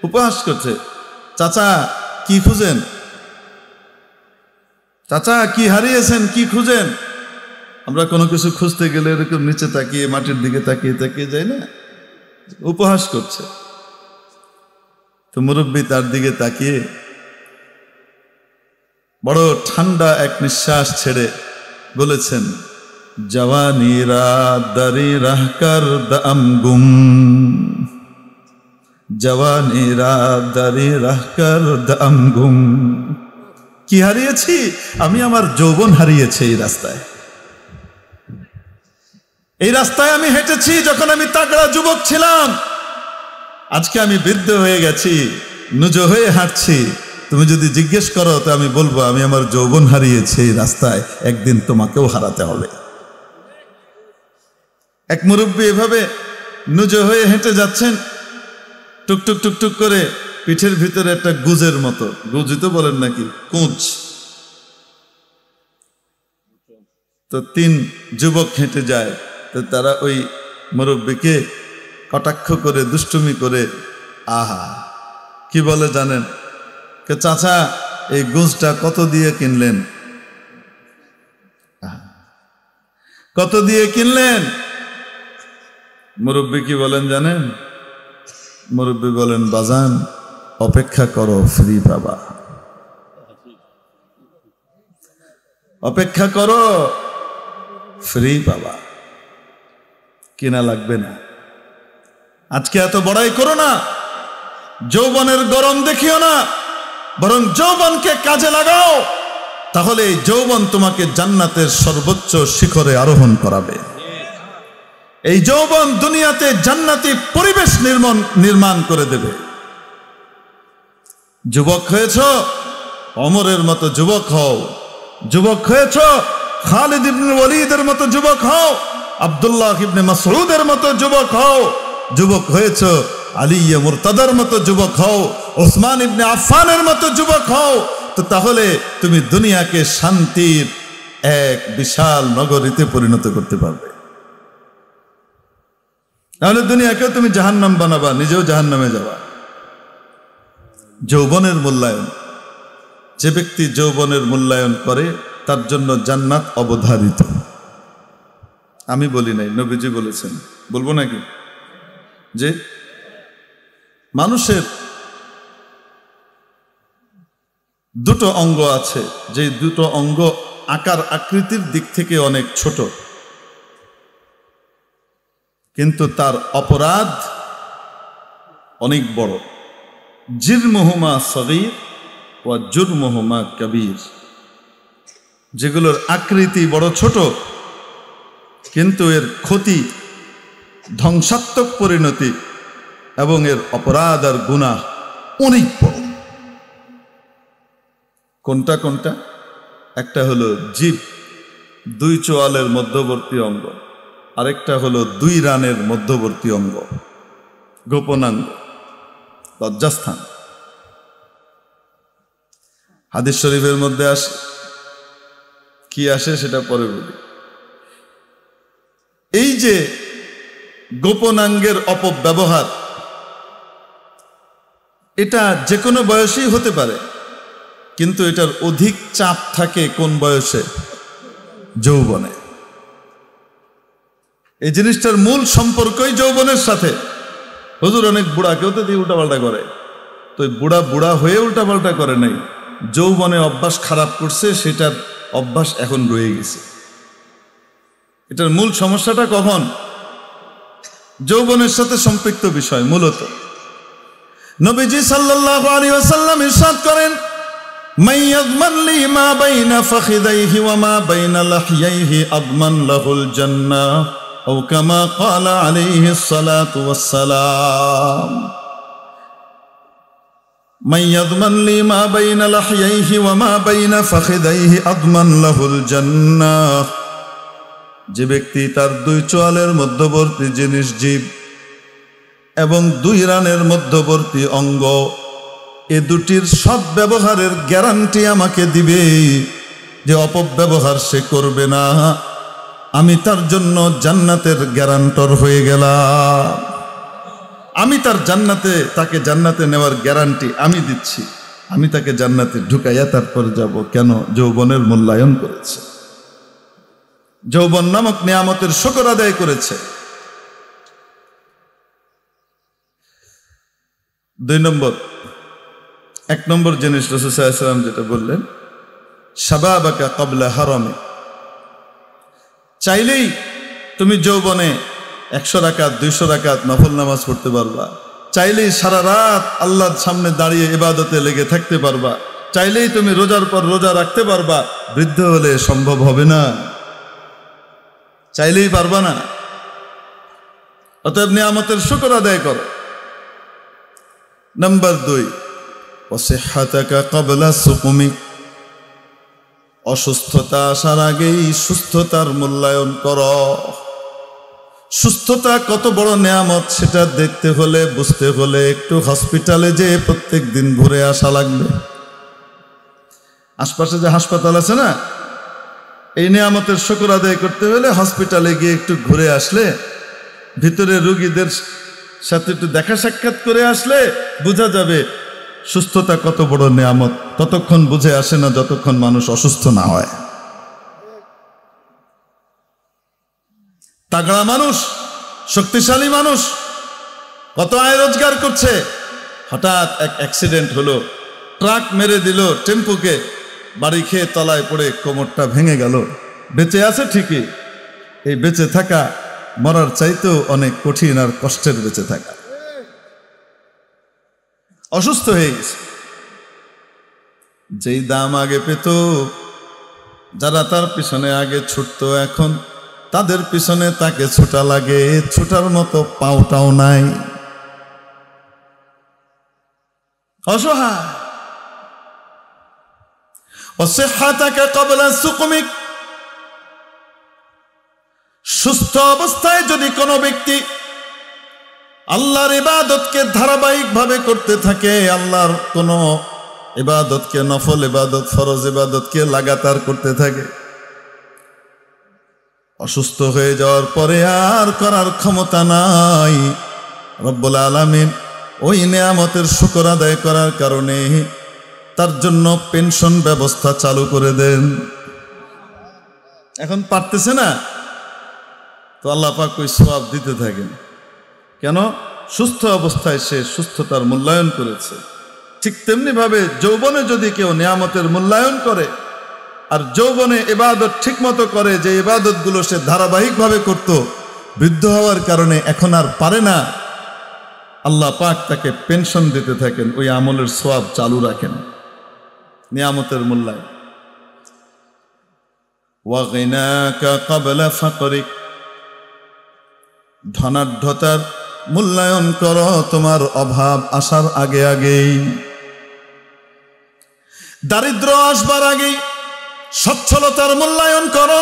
উপহাস করছে, চাচা কি খুঁজেন? চাচা কি হারিয়েছেন, কি খুঁজেন? আমরা কোনো কিছু খুঁজতে গেলে এরকম নিচে তাকিয়ে, মাটির দিকে তাকিয়ে তাকিয়ে যাই না? উপহাস করছে। তো মুরব্বী তার দিকে তাকিয়ে বড় ঠান্ডা এক নিঃশ্বাস ছেড়ে বলেছেন, জওয়ানিরা দারি রাহকার দাম গুম, জওয়ানিরা দারি রাহকার দাম গুম। কি হারিয়েছি? আমি আমার যৌবন হারিয়েছি এই রাস্তায়। এই রাস্তায় আমি হেঁটেছি যখন আমি তাগড়া যুবক ছিলাম। আজকে আমি বৃদ্ধ হয়ে গেছি, নুজো হয়ে হাঁটছি। তুমি যদি জিজ্ঞেস করো তো আমি বলবো, আমি আমার যৌবন হারিয়েছি এই রাস্তায়, একদিন তোমাকেও হারাতে হবে। এক মুরব্বী এভাবে নুজো হয়ে হেঁটে যাচ্ছেন, টুকটুক টুকটুক করে পিঠের ভিতরে একটা গুজের মতো, গুজি তো বলেন নাকি, কুঁচ। তো 3 যুবক হেঁটে যায়। তো তারা ওই মুরব্বীকে কটাক্ষ করে, দুষ্টুমি করে, আহা কি বলে জানেন? কে চাচা এই গুজটা কত দিয়ে কিনলেন? কত দিয়ে কিনলেন? মুরব্বী কি বলেন জানেন? মুরব্বী বলেন, বাজান অপেক্ষা করো, ফ্রি পাবা। অপেক্ষা করো, ফ্রি পাবা, কিনা লাগবে না। আজকে এত বড়াই করো না, যৌবনের গরম দেখিও না, বরং যৌবনকে কাজে লাগাও। তাহলে এই যৌবন তোমাকে জান্নাতের সর্বোচ্চ শিখরে আরোহণ করাবে। এই যৌবন দুনিয়াতে জান্নাতি পরিবেশ নির্মাণ করে দেবে। যুবক হয়েছ, ওমরের মতো যুবক হও। যুবক হয়েছ, খালিদ ইবনে ওয়ালিদের মতো যুবক হও। আব্দুল্লাহ ইবনে মাসউদের মতো যুবক হও। যুবক হয়েছ, আলী মুরতাদার মতো যুবক হও, ওসমান ইবনে আফফানের মতো যুবক হও। তো তাহলে তুমি দুনিয়াকে শান্তির এক বিশাল নগরীতে পরিণত করতে পারবে। তাহলে দুনিয়াকেও তুমি জাহান্নাম বানাবা, নিজেও জাহান্নামে যাবা। যৌবনের মূল্যায়ন, যে ব্যক্তি যৌবনের মূল্যায়ন করে তার জন্য জান্নাত অবধারিত। আমি বলি নাই, নবীজি বলেছেন। বলবো নাকি? যে মানুষের 2টো অঙ্গ আছে, যে 2টো অঙ্গ আকার আকৃতির দিক থেকে অনেক ছোট, কিন্তু তার অপরাধ অনেক বড়। জিরমুহুমা সগীর ওয়া জুরমুহুমা কবীর। যেগুলোর আকৃতি বড় ছোট, কিন্তু এর ক্ষতি, ধ্বংসাত্মক পরিণতি এবং এর অপরাধ আর গুনাহ অনেক বড়। কোনটা কোনটা? একটা হলো জিভ, 2 চোয়ালের মধ্যবর্তী অঙ্গ। আরেকটা হলো 2 রানের মধ্যবর্তী অঙ্গ, গোপনাঙ্গ, লজ্জাস্থান। হাদিস শরীফের মধ্যে আসে, কি আসে সেটা পরে বলি। এই যে গোপনাঙ্গের অপব্যবহার, এটা যে কোনো বয়সেই হতে পারে, কিন্তু এটার অধিক চাপ থাকে কোন বয়সে? যৌবনে। এই জিনিসটার মূল সম্পর্কই যৌবনের সাথে। হুজুর অনেক বুড়া, কেউ তো দিয়ে উল্টাপাল্টা করে। তো বুড়া বুড়া হয়ে উল্টাপাল্টা করে নাই, যৌবনে অভ্যাস খারাপ করছে, সেটার অভ্যাস এখন রয়ে গেছে। এটার মূল সমস্যাটা কখন? যৌবনের সাথে সম্পৃক্ত বিষয় মূলত। নবীজি সাল্লাল্লাহু আলাইহি ওয়াসাল্লাম ইরশাদ করেন, মান ইয়াযমান লি মা বাইনা ফাখিদাইহি ওয়া মা বাইনা লাহইয়াইহি আযমান লাহুল জান্নাহ আও কামা ক্বালা আলাইহিস সালাতু ওয়াস সালাম। মান ইয়াযমান লি মা বাইনা লাহইয়াইহি ওয়া মা বাইনা ফাখিদাইহি আযমান লাহুল জান্নাহ। যে ব্যক্তি তার দুই চোয়ালের মধ্যবর্তী জিনিস জীব এবং দুই রানের মধ্যবর্তী অঙ্গ, এ দুটির সৎ ব্যবহারের গ্যারান্টি আমাকে দিবে যে অপব্যবহার সে করবে না, আমি তার জন্য জান্নাতের গ্যারান্টর হয়ে গেলাম। আমি তার জান্নাতে, তাকে জান্নাতে নেওয়ার গ্যারান্টি আমি দিচ্ছি। আমি তাকে জান্নাতে ঢুকাইয়া তারপর যাব। কেন? যৌবনের মূল্যায়ন করেছে, যৌবন নামক নিয়ামতের শুকর আদায় করেছে। 2 নম্বর, 1 নম্বর জিনিস রাসূল সাল্লাল্লাহু আলাইহি ওয়াসাল্লাম যেটা বললেন, শাবাবাকা ক্বাবলা হারামে। চাইলেই তুমি যৌবনে 100 রাকাত 200 রাকাত নফল নামাজ পড়তে পারবা, চাইলেই সারা রাত আল্লাহর সামনে দাঁড়িয়ে ইবাদতে লেগে থাকতে পারবা, চাইলেই তুমি রোজার পর রোজা রাখতে পারবা। বৃদ্ধ হলে সম্ভব হবে না, চাইলেই পারবা না। অতএব নিয়ামতের শুকর আদায় করো। নাম্বার 2, ওয়াসিহ্হাতাকা ক্বাবলা সুকুমিক। অসুস্থতা আসার আগেই সুস্থতার মূল্যায়ন করো। সুস্থতা কত বড় নিয়ামত সেটা দেখতে হলে, বুঝতে হলে একটু হসপিটালে যেয়ে প্রত্যেক দিন ঘুরে আসা লাগবে। আশপাশে যে হাসপাতাল আছে না, এই নিয়ামতের শুকর আদায় করতে হলে হসপিটালে গিয়ে একটু ঘুরে আসলে, ভিতরে রোগীদের সাথে একটু দেখা সাক্ষাৎ করে আসলে বোঝা যাবে সুস্থতা কত বড় নিয়ামত। ততক্ষণ বুঝে আসে না যতক্ষণ মানুষ অসুস্থ না হয়। তাগড়া মানুষ, শক্তিশালী মানুষ, কত আয় রোজগার করছে, হঠাৎ এক অ্যাক্সিডেন্ট হলো, ট্রাক মেরে দিল টেম্পুকে, বাড়ি খেয়ে তলায় পড়ে কোমরটা ভেঙে গেল। বেঁচে আছে ঠিকই, এই বেঁচে থাকা মরার চাইতেও অনেক কঠিন আর কষ্টের বেঁচে থাকা। অসুস্থ হয়ে গেছে। যেই দাম আগে পেত, যারা তার পিছনে আগে ছুটতো, এখন তাদের পিছনে তাকে ছোটা লাগে। ছোটার মতো পাওটাও নাই, অসহায়। ওয়াসিহ্হাতাকা ক্বাবলা সুকুমিক। সুস্থ অবস্থায় যদি কোনো ব্যক্তি আল্লাহর ইবাদতকে ধারাবাহিকভাবে করতে থাকে, আল্লাহর কোনো ইবাদতকে, নফল ইবাদত, ফরজ ইবাদতকে লাগাতার করতে থাকে, অসুস্থ হয়ে যাওয়ার পরে আর করার ক্ষমতা নাই, রব্বুল আলামিন ওই নিয়ামতের শুকর আদায় করার কারণে তার জন্য পেনশন ব্যবস্থা চালু করে দেন। এখন পারতেছে না তো আল্লাহ পাক ওই সওয়াব দিতে থাকেন। কেন? সুস্থ অবস্থায় সে সুস্থতার মূল্যায়ন করেছে। ঠিক তেমনি ভাবে যৌবনে যদি কেউ নিয়ামতের মূল্যায়ন করে আর যৌবনে ইবাদত ঠিক মতো করে, যে ইবাদতগুলো সে ধারাবাহিকভাবে করত, বৃদ্ধ হওয়ার কারণে এখন আর পারে না, আল্লাহ পাক তাকে পেনশন দিতে থাকেন, ওই আমলের সওয়াব চালু রাখেন। নিয়ামতের মূল্যায়ন। ওয়া গিনাকা ক্বাবলা ফাকরিক। ধনাঢ্যতার মূল্যায়ন করো তোমার অভাব আসার আগে আগেই। দারিদ্র আসবার আগেই সচ্ছলতার মূল্যায়ন করো।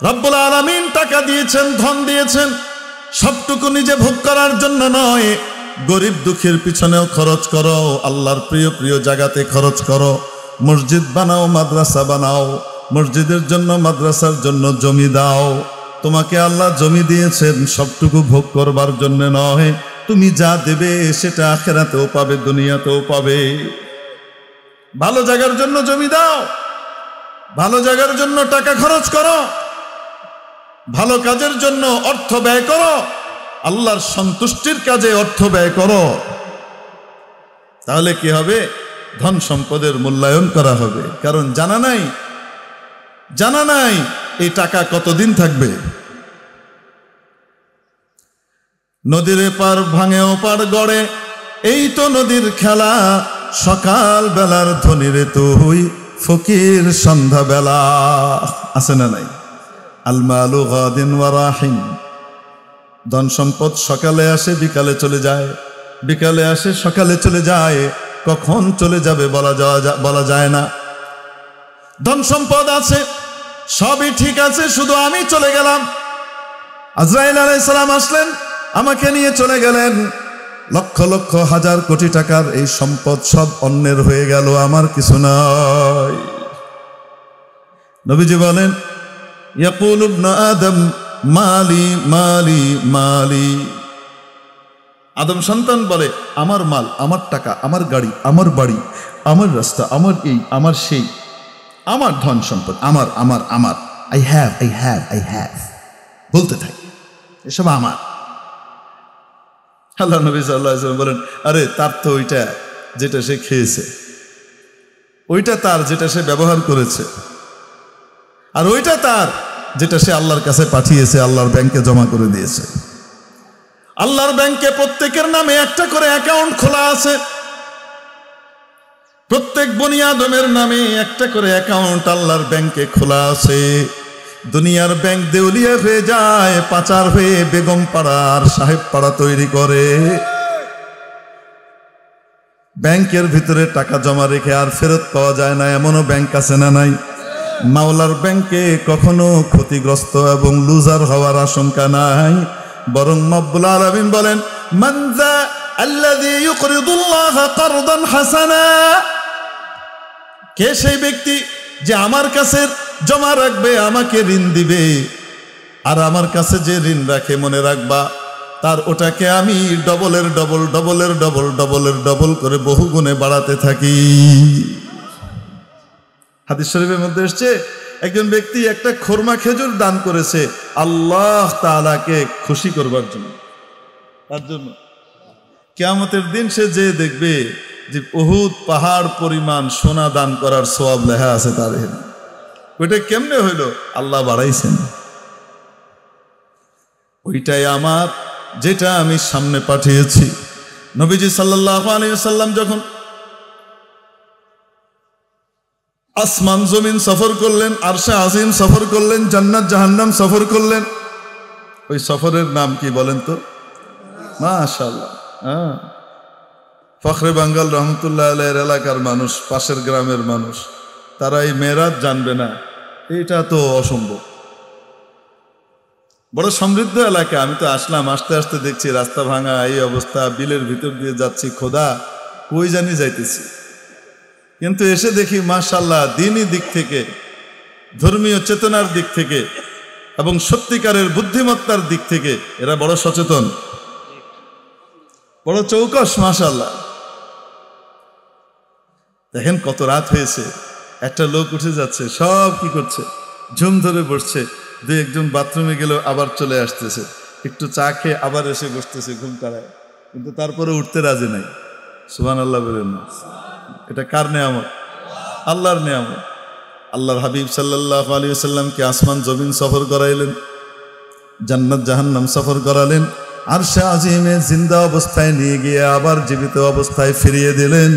রব্বুল আলামিন টাকা দিয়েছেন, ধন দিয়েছেন, সবটুকু নিজে ভোগ করার জন্য নয়, গরিব দুঃখীর পিছনেও খরচ করো, আল্লাহর প্রিয় প্রিয় জায়গাতে খরচ করো। মসজিদ বানাও, মাদ্রাসা বানাও, মসজিদের জন্য, মাদ্রাসার জন্য জমি দাও। তোমাকে আল্লাহ জমি দিয়েছেন সবটুকু ভোগ করবার জন্য নয়, তুমি যা দেবে সেটা আখিরাতেও পাবে, দুনিয়াতেও পাবে। ভালো জায়গার জন্য জমি দাও, ভালো জায়গার জন্য টাকা খরচ করো, ভালো কাজের জন্য অর্থ ব্যয় করো, আল্লাহর সন্তুষ্টির কাজে অর্থ ব্যয় করো। তাহলে কি হবে? ধন সম্পদের মূল্যায়ন করা হবে। কারণ জানা নাই জানা নাই এই টাকা কতদিন থাকবে। নদীর এপার ভাঙে ওপার গড়ে, এই তো নদীর খেলা। সকাল বেলার ধনী রে তুই, ফকির সন্ধ্যা বেলা। আছে না নাই? আল মালু গাদিন ওয়া রাহিন। ধন সম্পদ সকালে আসে বিকালে চলে যায়, বিকালে আসে সকালে চলে যায়। কখন চলে যাবে বলা যায় না। ধন সম্পদ আছে, সবই ঠিক আছে, শুধু আমি চলে গেলাম। আজরাইল আলাইহিস সালাম আসলেন, আমাকে নিয়ে চলে গেলেন। লক্ষ লক্ষ হাজার কোটি টাকার এই সম্পদ সব অন্যের হয়ে গেল, আমার কিছু নাই। নবীজি বলেন, ইয়াকুলু ইবনু আদম মালি মালি মালি। আদম সন্তান বলে, আমার মাল, আমার টাকা, আমার গাড়ি, আমার বাড়ি, আমার রাস্তা, আমার এই, আমার সেই, আমার ধন সম্পদ, আমার আমার আমার। I have I have I have বলতে থাকি, এসব আমার। আল্লাহ নবী সাল্লাল্লাহু আলাইহি ওয়াসাল্লাম বলেন, আরে তার তো ওইটা যেটা সে খেয়েছে, ওইটা তার যেটা সে ব্যবহার করেছে, আর ওইটা তার যেটা সে আল্লাহর কাছে পাঠিয়েছে, আল্লাহর ব্যাংকে জমা করে দিয়েছে। আল্লাহর ব্যাংকে প্রত্যেকের নামে একটা করে অ্যাকাউন্ট খোলা আছে। প্রত্যেক বনি আদমের নামে একটা করে অ্যাকাউন্ট আল্লাহর ব্যাংকে খোলা আছে। দুনিয়ার ব্যাংক দেউলিয়া হয়ে যায়, পাচার হয়ে বেগম পাড়ার সাহেব পাড়া তৈরি করে। ব্যাংকের ভিতরে টাকা জমা রেখে আর ফেরত পাওয়া যায় না, এমনও ব্যাংক আছে না নাই? মাওলার ব্যাংকে কখনো ক্ষতিগ্রস্ত এবং লুজার হওয়ার আশঙ্কা নাই, বরং রব্বুল আলামিন বলেন, মান যা আল্লাযী ইউকরিদুল্লাহ কারদান হাসানা। কে সেই ব্যক্তি যে আমার কাছে জমা রাখবে, আমাকে ঋণ দিবে, আর আমার কাছে যে ঋণ রাখে মনে রাখবা তার ওটাকে আমি ডবলের ডবল ডবলের ডবল ডবলের ডবল করে বহু গুণে বাড়াতে থাকি। হাদিস শরীফের মধ্যে এসেছে, একজন ব্যক্তি একটা খোরমা খেজুর দান করেছে আল্লাহ তাআলাকে খুশি করবার জন্য। তার জন্য কিয়ামতের দিন সে যে দেখবে যে উহুদ পাহাড় পরিমাণ সোনা দান করার সওয়াব লেখা আছে তার। ওইটা কেমনে হইল? আল্লাহ বাড়াইছেন। ওইটাই আমার, যেটা আমি সামনে পাঠিয়েছি। নবীজি সাল্লাল্লাহু আলাইহি ওয়াসাল্লাম যখন আসমান জমিন সফর করলেন, আরশে আজিম সফর করলেন, জান্নাত জাহান্নাম সফর করলেন, ওই সফরের নাম কি বলেন তো? মাশাআল্লাহ। ফখরে বাঙ্গাল রহমতুল্লাহ আলাইহির এলাকার মানুষ, পাশের গ্রামের মানুষ, তারা এই মেরাজ জানবে না, এটা তো অসম্ভব। বড় সমৃদ্ধ এলাকা। আমি তো আসলাম, আসতে আসতে দেখছি রাস্তা ভাঙা, এই অবস্থা, বিলের ভিতর দিয়ে যাচ্ছি, খোদা কই জানি যাইতেছি। কিন্তু এসে দেখি মাশাআল্লাহ, দ্বীনি দিক থেকে, ধর্মীয় চেতনার দিক থেকে এবং সত্যিকারের বুদ্ধিমত্তার দিক থেকে এরা বড় সচেতন, বড় চৌকস। মাশাআল্লাহ। দেখেন কত রাত হয়েছে, একটা লোক উঠে যাচ্ছে, সব কি করছে, ঝুম ধরে বসছে। দু একজন বাথরুমে গেলেও আবার চলে আসতেছে, একটু চা খেয়ে আবার এসে বসতেছে ঘুম তাড়ায়, কিন্তু তারপরে উঠতে রাজি নাই। সুবহানাল্লাহ বলেন না? এটা কার নেয়ামত? আল্লাহর নেয়ামত। আল্লাহর হাবিব সাল্লাল্লাহু আলাইহি ওয়াসাল্লামকে আসমান জমিন সফর করাইলেন, জান্নাত জাহান্নাম সফর করালেন, আরশে আজিমে জিন্দা অবস্থায় নিয়ে গিয়ে আবার জীবিত অবস্থায় ফিরিয়ে দিলেন।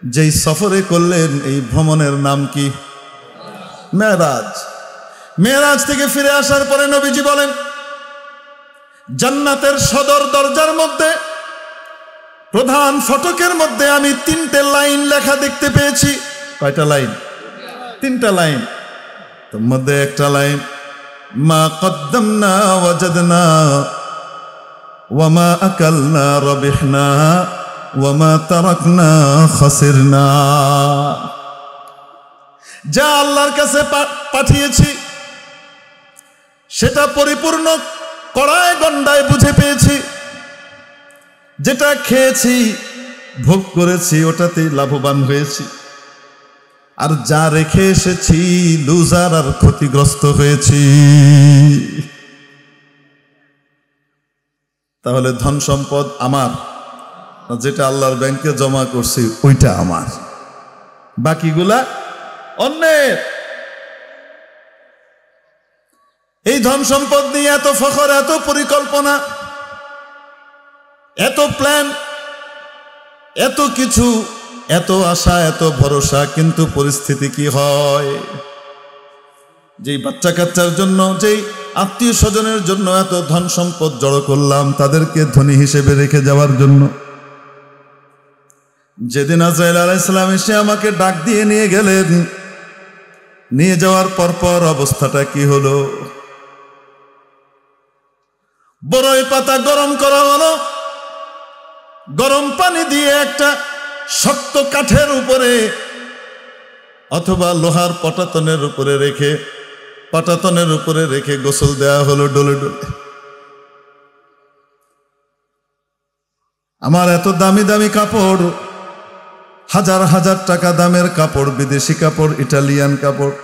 যেই সফরে করলেন, এই ভ্রমণের নাম কি? মেরাজ। মেরাজ থেকে ফিরে আসার পরে নবীজি বলেন, জান্নাতের সদর দরজার মধ্যে প্রধান ফটকের মধ্যে আমি 3টে লাইন লেখা দেখতে পেয়েছি। কয়টা লাইন? 3টা লাইন। তার মধ্যে একটা লাইন, মা কদ্দামনা ওয়াজাদনা ওয়া মা আকালনা রবিহনা ওয়া মা তারাকনা খাসিরনা। যা আল্লাহর কাছে পাঠিয়েছি সেটা পরিপূর্ণ কড়ায় গন্ডায় বুঝে পেয়েছি। যেটা খেয়েছি, ভোগ করেছি, ওটাতেই লাভবান হয়েছি। আর যা রেখে এসেছি, লুজার আর ক্ষতিগ্রস্ত হয়েছি। তাহলে ধন সম্পদ আমার, যেটা আল্লাহর ব্যাংকে জমা করছি ওইটা আমার, বাকিগুলা অন্যের। এই ধন সম্পদ নিয়ে এত ফখর, এত পরিকল্পনা, এত প্ল্যান, এত কিছু, এত আশা, এত ভরসা, কিন্তু পরিস্থিতি কি হয়? যেই বাচ্চা কাচ্চার জন্য, যেই আত্মীয় স্বজনের জন্য এত ধন সম্পদ জড়ো করলাম, তাদেরকে ধনী হিসেবে রেখে যাওয়ার জন্য, যেদিন আজরাইল আলাইহিস সালাম এসে আমাকে ডাক দিয়ে নিয়ে গেলেন, নিয়ে যাওয়ার পরপর অবস্থাটা কি হলো? বড়ই পাতা গরম করা হলো, গরম পানি দিয়ে একটা শক্ত কাঠের উপরে অথবা লোহার পাটাতনের উপরে রেখে গোসল দেয়া হলো ডলে ডলে। আমার এত দামি দামি কাপড়, হাজার হাজার টাকা দামের কাপড়, বিদেশি কাপড়, ইটালিয়ান কাপড়,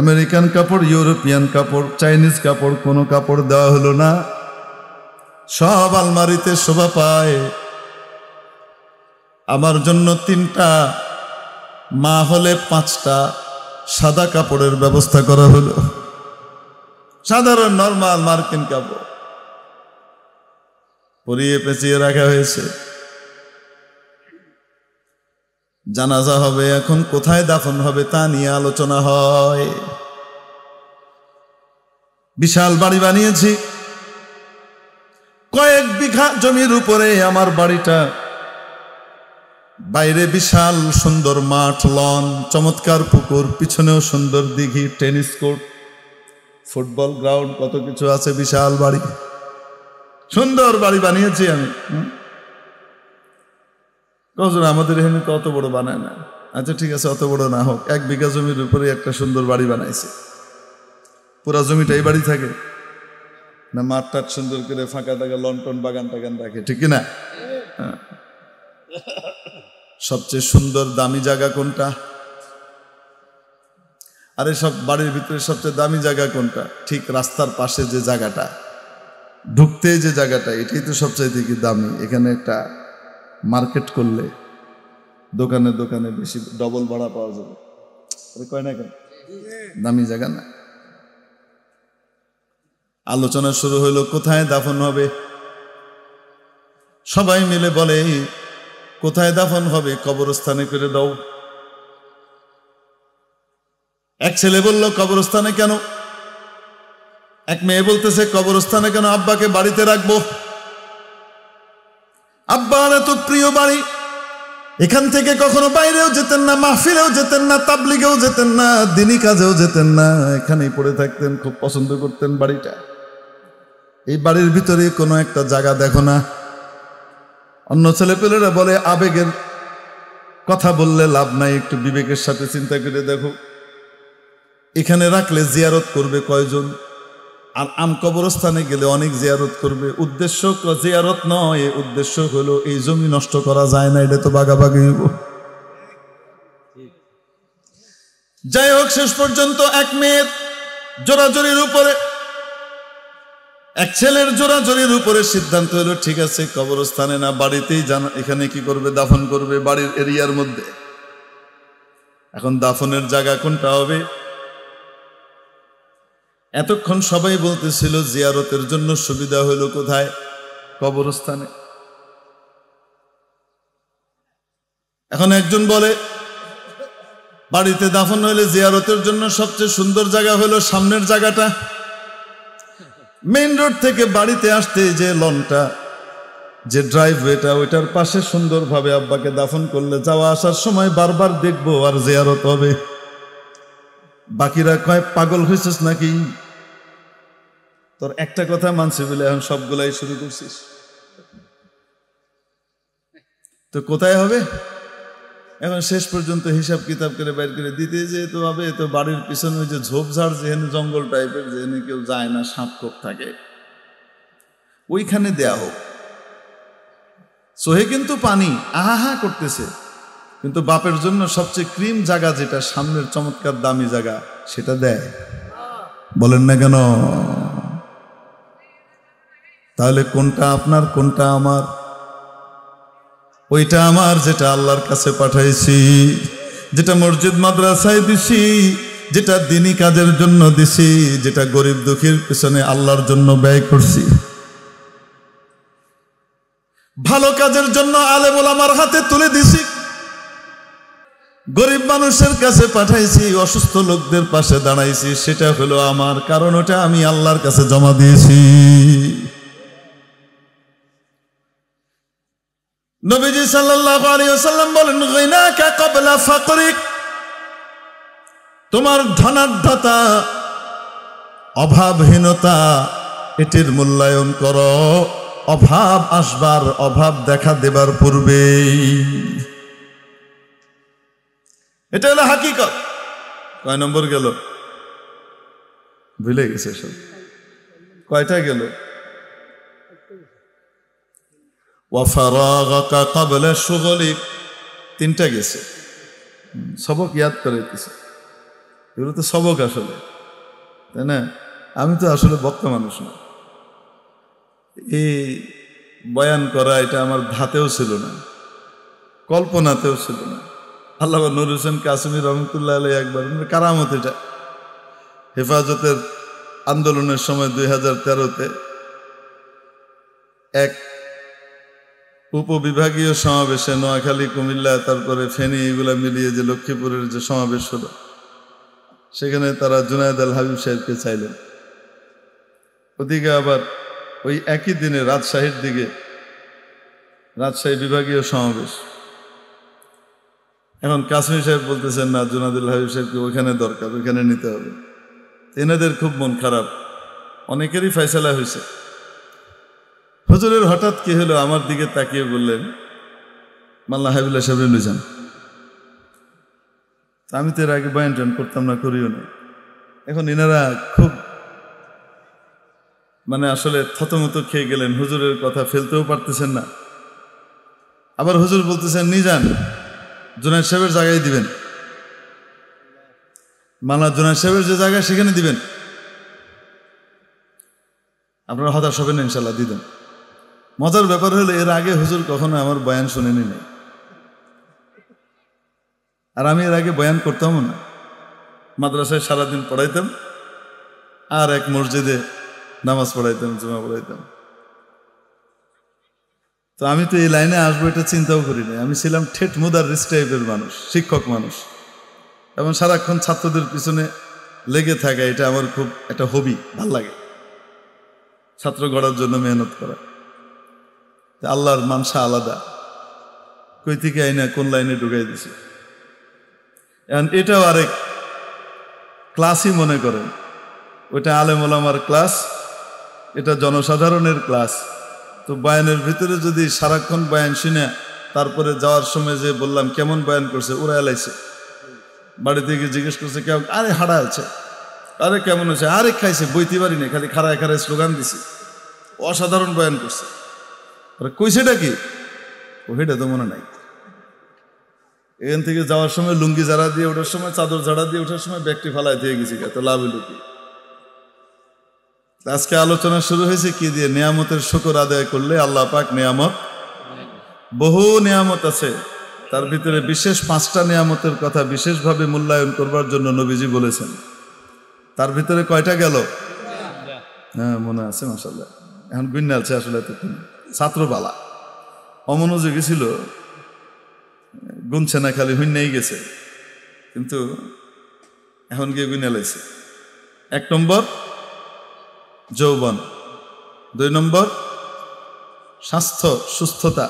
আমেরিকান কাপড়, ইউরোপিয়ান কাপড়, চাইনিজ কাপড়, কোনো কাপড় দেওয়া হলো না। সব আলমারিতে শোভা পায়। আমার জন্য 3টা, মা হলে 5টা সাদা কাপড়ের ব্যবস্থা করা হলো। সাধারণ নরমাল মার্কিন কাপড় পরিয়ে পেঁচিয়ে রাখা হয়েছে। জানাজা হবে, এখন কোথায় দাফন হবে তা নিয়ে আলোচনা হয়। বিশাল বাড়ি বানিয়েছি, কয়েক বিঘা জমির উপরে আমার বাড়িটা। বাইরে বিশাল সুন্দর মাঠ, লন, চমৎকার পুকুর, পিছনেও সুন্দর দিঘি, টেনিস কোর্ট, ফুটবল গ্রাউন্ড, কত কিছু আছে। বিশাল বাড়ি, সুন্দর বাড়ি বানিয়েছি আমি। কজন আমাদের এখানে তো অত বড় বানায় না। আচ্ছা ঠিক আছে, অত বড় না হোক, 1 বিঘা জমির উপরে একটা সুন্দর বাড়ি বানাইছে। পুরা জমিটাই বাড়ি থাকে না? মাঠ টাট সুন্দর করে ফাঁকা থাকে, লন্টন বাগান টাগান রাখে, ঠিক না? সবচেয়ে সুন্দর দামি জায়গা কোনটা? আরে সব বাড়ির ভিতরে সবচেয়ে দামি জায়গা কোনটা? ঠিক রাস্তার পাশে যে জায়গাটা, ঢুকতে যে জায়গাটা, এটাই তো সবচাইতে কি দামি। এখানে একটা মার্কেট করলে দোকানে দোকানে বেশি ডবল ভাড়া পাওয়া যাবে। কয় না কেন? দামি জায়গা না? আলোচনা শুরু হইলো কোথায় দাফন হবে। সবাই মিলে বলে কোথায় দাফন হবে? কবরস্থানে করে দাও। এক ছেলে বলল কবরস্থানে কেন? এক মেয়ে বলতেছে কবরস্থানে কেন, আব্বাকে বাড়িতে রাখবো। আব্বার এত প্রিয় বাড়ি, এখান থেকে কখনো বাইরেও যেতেন না, মাহফিলেও যেতেন না, তাবলিগেও যেতেন না, দিনী কাজেও যেতেন না, এখানেই পড়ে থাকতেন। খুব পছন্দ করতেন বাড়িটা। এই বাড়ির ভিতরে কোনো একটা জায়গা দেখো না। অন্য ছেলেপেলেরা বলে আবেগের কথা বললে লাভ নাই, একটু বিবেকের সাথে চিন্তা করে দেখো, এখানে রাখলে জিয়ারত করবে কয়জন? আর কবরস্থানে গেলে অনেক জিয়ারত করবে। উদ্দেশ্য জিয়ারত নয়, উদ্দেশ্য হলো এই জমি নষ্ট করা যায় না, এটা তো ভাগাভাগি হইব। যাই হোক, শেষ পর্যন্ত এক মেয়ের জোরাজোরির উপরে, এক ছেলের জোরাজোরির উপরে সিদ্ধান্ত হলো ঠিক আছে কবরস্থানে না, বাড়িতেই জানা। এখানে কি করবে? দাফন করবে বাড়ির এরিয়ার মধ্যে। এখন দাফনের জায়গা কোনটা হবে? এতক্ষণ সবাই বলতেছিল জিয়ারতের জন্য সুবিধা হলো কোথায়? কবরস্থানে। এখন একজন বলে বাড়িতে দাফন হইলে জিয়ারতের জন্য সবচেয়ে সুন্দর জায়গা হলো সামনের জায়গাটা। মেইন রোড থেকে বাড়িতে আসতে যে লনটা, যে ড্রাইভওয়েটা, ওইটার পাশে সুন্দরভাবে আব্বাকে দাফন করলে যাওয়া আসার সময় বারবার দেখবো আর জিয়ারত হবে। বাকিরা কয় পাগল হয়েছিস নাকি? তোর একটা কথা মানছি বলে এখন সবগুলাই শুরু করছিস, তো কোথায় হবে? এখন শেষ পর্যন্ত হিসাব কিতাব করে বাইর করে দিতে যে তো হবে, তো বাড়ির পিছনে ওই যে ঝোপঝাড়, যেখানে জঙ্গল টাইপের, যেখানে কেউ যায় না, সাপ কোপ থাকে, ওইখানে দেয়া হোক। সোহে কিন্তু পানি আহা করতেছে, কিন্তু বাপের জন্য সবচেয়ে ক্রিম জায়গা যেটা, সামনের চমৎকার দামি জায়গা, সেটা দেয়। বলেন না কেন? তাহলে কোনটা আপনার, কোনটা আমার? ওইটা আমার যেটা আল্লাহর কাছে পাঠাইছি, যেটা মসজিদ মাদ্রাসায় দিছি, যেটা দিনী কাজের জন্য দিছি, যেটা গরিব দুঃখীর পিছনে আল্লাহর জন্য ব্যয় করছি, ভালো কাজের জন্য আলেম ওলামার হাতে তুলে দিছি, গরিব মানুষের কাছে পাঠাইছি, অসুস্থ লোকদের পাশে দাঁড়াইছি, সেটা হলো আমার, কারণ ওটা আমি আল্লাহর কাছে জমা দিয়েছি। নবীজি সাল্লাল্লাহু আলাইহি ওয়াসাল্লাম বলেন, গিনাকা ক্বাবলা ফাকরিক, তোমার ধনাঢ্যতা, অভাবহীনতা, এটির মূল্যায়ন করো, অভাব আসবার, অভাব দেখা দেবার পূর্বেই। এটা হলো হাকিকত। কয় নম্বর গেল? ভুলে গেছে সব। কয়টা গেল? ওয়াফারাগাকা ক্বাবলা শুগলিক, তিনটা গেছে। সবক ইয়াদ করে দিছে, এগুলো তো সবক আসলে, তাই না? আমি তো আসলে বক্তা মানুষ না, এই বয়ান করা এটা আমার ধাতেও ছিল না, কল্পনাতেও ছিল না। আল্লামা নূর হোসেন কাসেমী রহমতুল্লাহ আলাইহি একবার, কারামত এটা, হেফাজতের আন্দোলনের সময় 2013-তে এক উপবিভাগীয় সমাবেশে, নোয়াখালী, কুমিল্লা, তারপরে ফেনী, এগুলা মিলিয়ে যে লক্ষ্মীপুরের যে সমাবেশ হলো, সেখানে তারা জুনায়েদ আল হাবিব সাহেবকে চাইলেন। ওদিকে আবার ওই একই দিনে রাজশাহীর দিকে, রাজশাহী বিভাগীয় সমাবেশ। এখন কাসেমী সাহেব বলতেছেন, না, জুনায়েদ আল হাবিব সাহেবকে ওইখানে দরকার, ওইখানে নিতে হবে। এনাদের খুব মন খারাপ, অনেকেরই ফয়সালা হয়েছে। হুজুরের হঠাৎ কি হলো, আমার দিকে তাকিয়ে বললেন, মাল্লা হাবিবুল্লাহ সাহেব লই যান। আমি তো এর আগে বয়ান টয়ান করতাম না, করিও না। এখন এনারা খুব আসলে থতমত খেয়ে গেলেন, হুজুরের কথা ফেলতেও পারতেছেন না। আবার হুজুর বলতেছেন, নিয়ে যান, জুনায়েদ সাহেবের জায়গায় দিবেন, মাল্লা জুনায়েদ সাহেবের যে জায়গায় সেখানে দিবেন, আপনারা হতাশ হবেন না, ইনশাল্লাহ দিবেন। মজার ব্যাপার হলো, এর আগে হুজুর কখনো আমার বয়ান শুনেনি নাই, আর আমি এর আগে বয়ান করতামও না। মাদ্রাসায় সারাদিন পড়াইতাম, আর এক মসজিদে নামাজ পড়াইতাম, জুমা পড়াইতাম। তো আমি তো এই লাইনে আসবো এটা চিন্তাও করি নাই। আমি ছিলাম ঠেট মুদাররিস টাইপের মানুষ, শিক্ষক মানুষ, এবং সারাক্ষণ ছাত্রদের পিছনে লেগে থাকা, এটা আমার খুব একটা হবি, ভাল লাগে, ছাত্র গড়ার জন্য মেহনত করা। আল্লাহর মানসা আলাদা, কই থেকে আইনা কোন লাইনে ঢুকাই দিছে। এটাও আরেক ক্লাসই মনে করেন, ওইটা আলেম ওলামার ক্লাস, এটা জনসাধারণের ক্লাস। তো বয়ানের ভিতরে যদি সারাক্ষণ বয়ান শুনে তারপরে যাওয়ার সময় যে বললাম কেমন বয়ান করছে, ওরা এলাইছে, বাড়িতে গিয়ে জিজ্ঞেস করছে কেউ, আরে হাড়া আছে, আরে কেমন হয়েছে, আরে খাইছে, বইতে পারি না, খালি খাড়ায় খাড়ায় স্লোগান দিছি, অসাধারণ বয়ান করছে। কইছেটা কি? ও হেটা তো মনে নাই। এখান থেকে যাওয়ার সময় লুঙ্গি ঝাড়া দিয়ে ওঠার সময়, চাদর ঝাড়া দিয়ে ওঠার সময় ব্যাগটি ফালাই দিয়ে গেছি, এত লাভ হইল কি? আজকে আলোচনা শুরু হয়েছে কি দিয়ে? নিয়ামতের শুকর আদায় করলে আল্লাহ পাক নিয়ামত, বহু নিয়ামত আছে, তার ভিতরে বিশেষ 5টা নিয়ামতের কথা বিশেষভাবে মূল্যায়ন করবার জন্য নবীজি বলেছেন। তার ভিতরে কয়টা গেল? হ্যাঁ, মনে আছে, মাশাআল্লাহ। এখন গুন্না আছে আসলে, এতক্ষণ ছাত্রবালা অমনোযোগী ছিল, গুনছে না, খালি হুইন্নাই গেছে, কিন্তু এখন গিয়ে গুনে লাইছে। 1 নম্বর যৌবন, 2 নম্বর স্বাস্থ্য সুস্থতা,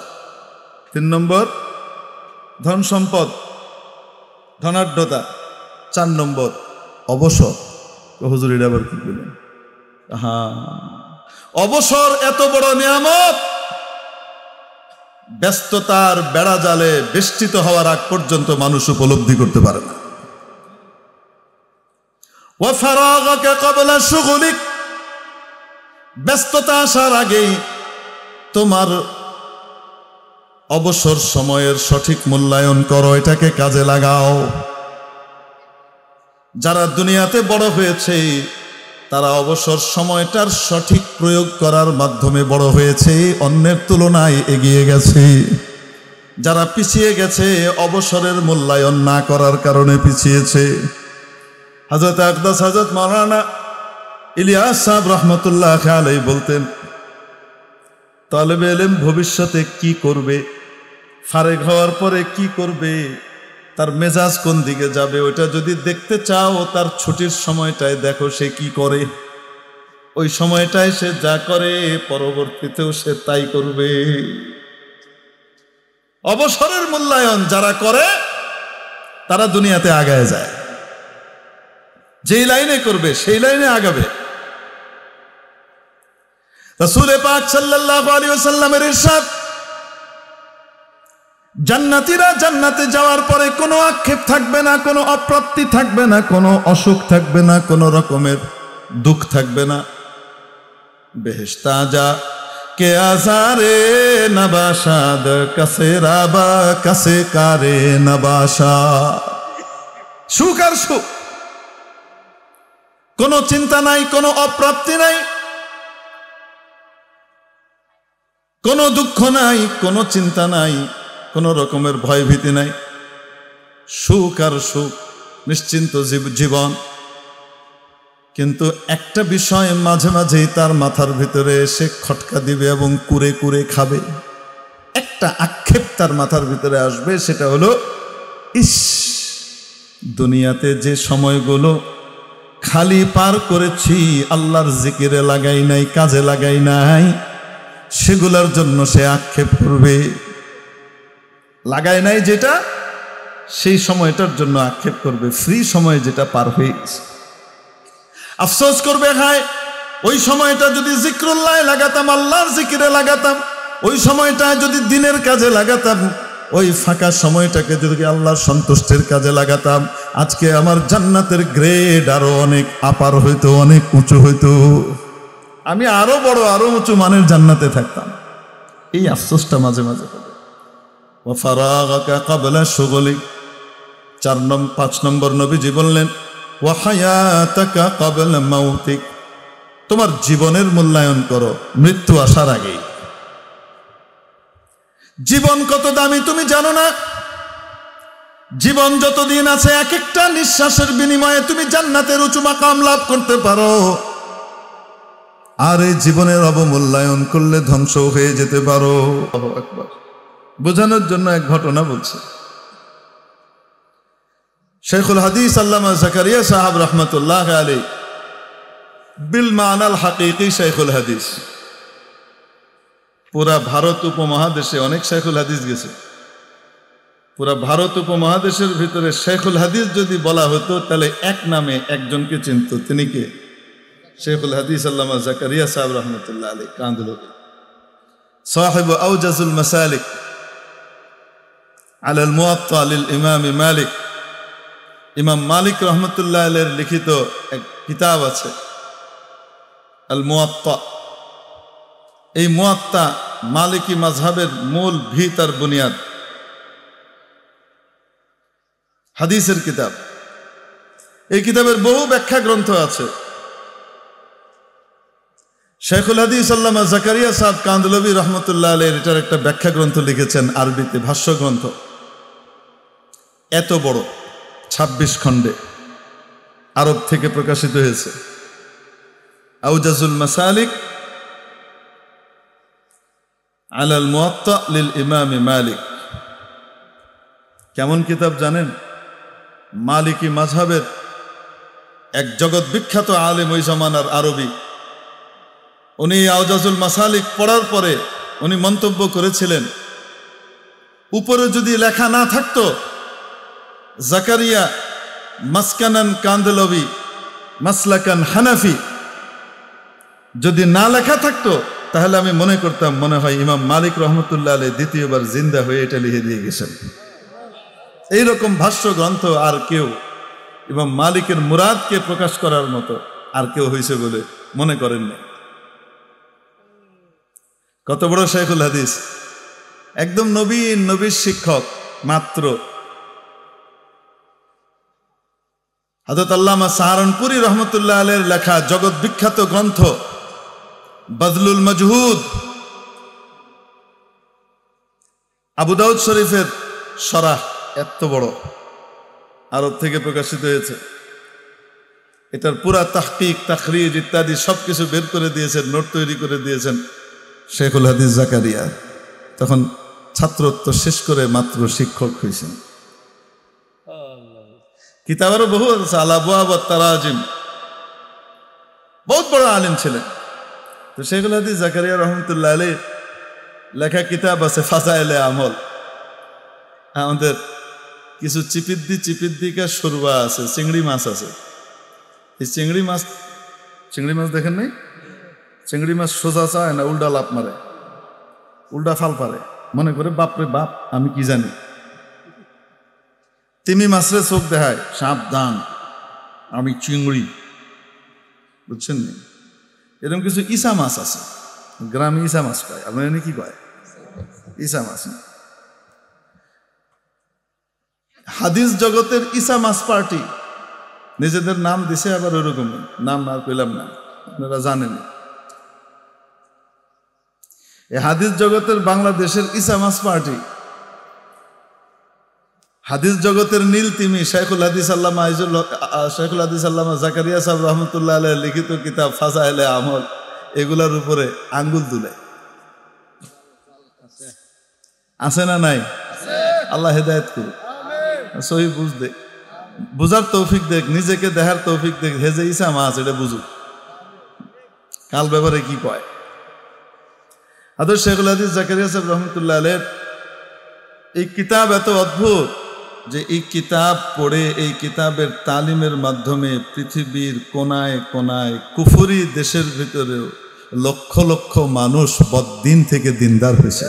3 নম্বর ধন সম্পদ ধনাঢ্যতা, 4 নম্বর অবসর। হুজুর এটা আবার কি বললেন? হ্যাঁ, অবসর এত বড় নিয়ামত, ব্যস্ততার বেড়া জালে বেষ্টিত হওয়ার আগ পর্যন্ত মানুষ উপলব্ধি করতে পারে না। ওয়াফারাগাকা ক্বাবলা শুগলিক, ব্যস্ততা আসার আগেই তোমার অবসর সময়ের সঠিক মূল্যায়ন করো, এটাকে কাজে লাগাও। যারা দুনিয়াতে বড় হয়েছে তারা অবসর সময়টার সঠিক প্রয়োগ করার মাধ্যমে বড় হয়েছে, অন্যের তুলনায় এগিয়ে গেছে। যারা পিছিয়ে গেছে অবসরের মূল্যায়ন না করার কারণে পিছিয়েছে। হযরত আকদাস হযরত মাওলানা ইলিয়াস সাহেব রহমতুল্লাহ আলাইহি বলতেন, তালেবে ইলম ভবিষ্যতে কি করবে, ফারেগ হওয়ার পরে কি করবে, তার মেজাজ কোন দিকে যাবে, ওইটা যদি দেখতে চাও তার ছুটির সময়টায় দেখো সে কি করে। ওই সময়টায় সে যা করে পরবর্তীতেও সে তাই করবে। অবসরের মূল্যায়ন যারা করে তারা দুনিয়াতে আগায় যায়, যেই লাইনে করবে সেই লাইনে আগাবে। রাসূল পাক সাল্লাল্লাহু আলাইহি ওয়াসাল্লামের ইরশাদ, জান্নাতীরা জান্নাতে যাওয়ার পরে কোনো আক্ষেপ থাকবে না, কোনো অপ্রাপ্তি থাকবে না, কোনো অসুখ থাকবে না, কোনো রকমের দুঃখ থাকবে না। বেহেশতা যা কে আজারে নবাশাদ কাসে রাবা কাসে কারে নবাশা, সুখ আর সুখ, কোনো চিন্তা নাই, কোনো অপ্রাপ্তি নাই, কোনো দুঃখ নাই, কোনো চিন্তা নাই, কোনো রকমের ভয় ভীতি নাই, সুখ আর সুখ, নিশ্চিন্ত জীবন। কিন্তু একটা বিষয় মাঝে মাঝেই তার মাথার ভিতরে এসে খটকা দিবে এবং কুরে কুরে খাবে। একটা আক্ষেপ তার মাথার ভিতরে আসবে, সেটা হলো, ইস, দুনিয়াতে যে সময়গুলো খালি পার করেছি, আল্লাহর জিকিরে লাগাই নাই, কাজে লাগাই নাই, সেগুলোর জন্য সে আক্ষেপ করবে। লাগাই নাই যেটা, সেই সময়টার জন্য আক্ষেপ করবে। ফ্রি সময় যেটা পার হয়ে গেছে আফসোস করবে, হায় ওই সময়টা যদি জিক্রুল্লাহ লাগাতাম, আল্লাহর জিকিরে লাগাতাম, ওই সময়টা যদি দিনের কাজে লাগাতাম, ওই ফাঁকা সময়টাকে যদি আল্লাহর সন্তুষ্টির কাজে লাগাতাম, আজকে আমার জান্নাতের গ্রেড আরো অনেক আপার হইতো, অনেক উঁচু হইতো, আমি আরো বড় আরো উঁচু মানের জান্নাতে থাকতাম। এই আফসোসটা মাঝে মাঝে হবে। ওয়াফারাগাকা ক্বাবলা শুগলিক, 5 নম্বর নবীজি বললেন, ওয়া হায়াতাকা ক্বাবলা মাউতিক, তোমার জীবনের মূল্যায়ন করো মৃত্যু আসার আগেই। জীবন কত দামি তুমি জানো না? জীবন যতদিন আছে, এক একটা নিঃশ্বাসের বিনিময়ে তুমি জান্নাতের উঁচু মাকাম লাভ করতে পারো। আর এই জীবনের অবমূল্যায়ন করলে ধ্বংস হয়ে যেতে পারো। বোঝানোর জন্য এক ঘটনা বলছে। শেখুল হাদিস আল্লামা জাকারিয়া সাহেব রহমতুল্লাহ আলাইহি, বিল মানাল হাকিকি শেখুল হাদিস। পুরা ভারত উপমহাদেশে অনেক শেখুল হাদিস গেছে। পুরা ভারত উপমহাদেশের ভিতরে শেখুল হাদিস যদি বলা হতো, তাহলে এক নামে একজনকে চিনত। তিনি কে? শেখুল হাদিস আল্লামা জাকারিয়া সাহেব রহমতুল্লাহ আলাইহি কান্দলবি, সাহিব আওজাজুল মাসালিক আলাল মুওয়াত্তা লিল ইমাম মালিক। ইমাম মালিক রহমতুল্লাহ আলাইহির লিখিত এক কিতাব আছে আল মুওয়াত্তা। এই মুওয়াত্তা মালিকি মাযহাবের মূল ভিত আর বুনিয়াদ, হাদিসের কিতাব। এই কিতাবের বহু ব্যাখ্যা গ্রন্থ আছে। শেখুল হাদিস আল্লামা জাকারিয়া সাহেব কান্দলবি রহমতুল্লাহ আলাইহি এটার একটা ব্যাখ্যা গ্রন্থ লিখেছেন, আরবিতে ভাষ্য গ্রন্থ। এত বড়, 26 খণ্ডে, আরব থেকে প্রকাশিত হয়েছে। আওজাজুল মাসালিক আলাল মুওয়াত্তা লিল ইমাম মালিক। কেমন কিতাব জানেন? মালিকি মাযহাবের এক জগৎ বিখ্যাত আলেম ওই জামানার আরবি, উনি আওজাজুল মাসালিক পড়ার পরে উনি মন্তব্য করেছিলেন, উপরে যদি লেখা না থাকতো জাকারিয়া মাসকানান কান্দলবি মাসলাকান হানাফি, যদি না লেখা থাকতো, তাহলে আমি মনে করতাম মনে হয় ইমাম মালিক রহমতুল্লাহ আলাইহি দ্বিতীয়বার জিন্দা হয়ে এটা লিখে দিয়ে গেছেন। এইরকম ভাষ্য গ্রন্থ আর কেউ ইমাম মালিকের মুরাদকে প্রকাশ করার মতো আর কেউ হয়েছে বলে মনে করেননি। কত বড় শেখুল হাদিস, একদম নবীন, নবীর শিক্ষক মাত্র। হযরত আল্লামা সাহারানপুরী রহমতুল্লাহ আলাইহির লেখা জগৎ বিখ্যাত গ্রন্থ বাযলুল মাজহুদ, আবু দাউদ শরীফের শরাহ, এত বড়, আরব থেকে প্রকাশিত হয়েছে। এটার পুরা তাহকিক তাখরিজ ইত্যাদি সবকিছু বের করে দিয়েছেন, নোট তৈরি করে দিয়েছেন শেখুল হাদিস জাকারিয়া। তখন ছাত্রত্ব শেষ করে মাত্র শিক্ষক হয়েছেন। কিতাবেরও বহু আছে, আল আবওয়াব ওয়াত তারাজিম, বহুত বড় আলেম ছিলেন। তো শেখুল হাদিস জাকারিয়া রহমতুল্লাহ আলাইহ লেখা কিতাব আছে ফাজাইলে আমল। আমাদের কিছু চিপিদ্দিকা সরবা আছে, চিংড়ি মাছ আছে। এই চিংড়ি মাছ দেখেন নাই? চিংড়ি মাছ সোজা চায় না, উল্টা লাভ মারে, উল্টা ফাল পারে, মনে করে বাপরে বাপ আমি কি জানি। তিমি মাছরে চোখ দেখায়, সাবধান আমি চিংড়ি, বুঝছেন না? এরকম কিছু ইসা মাছ আছে, গ্রামে ইসা মাছ পায়। আপনার এনে কি পায়? ইসা মাছ। হাদিস জগতের ইসা মাছ পার্টি নিজেদের নাম দিছে, আবার ওরকম নাম আর পেলাম না, আপনারা জানেন। এই হাদিস জগতের বাংলাদেশের ইসা মাছ পার্টি, হাদিস জগতের নীল তিমি শেখুল হাদিস আল্লামা জাকারিয়া সাহেব রহমতুল্লাহ আলাইহ লিখিত কিতাব ফাজাইলে আমল, এগুলার উপরে আঙ্গুল তুলে। আছে না নাই? আল্লাহ হেদায়েত করুক, সহি বুঝার তৌফিক দেখ, নিজেকে দেখার তৌফিক দেখ, হেজে ইসা মাছ এটা বুঝুক কাল ব্যাপারে কি কয়। আদর শেখুল হাদিস জাকারিয়া সাহেব রহমতুল্লাহ আলাইহ এই কিতাব এত অদ্ভুত যে এই কিতাব পড়ে, এই কিতাবের তালিমের মাধ্যমে পৃথিবীর কোনায় কোনায় কুফরি দেশের ভিতরেও লক্ষ লক্ষ মানুষ বদ্দিন থেকে দিনদার হয়েছে।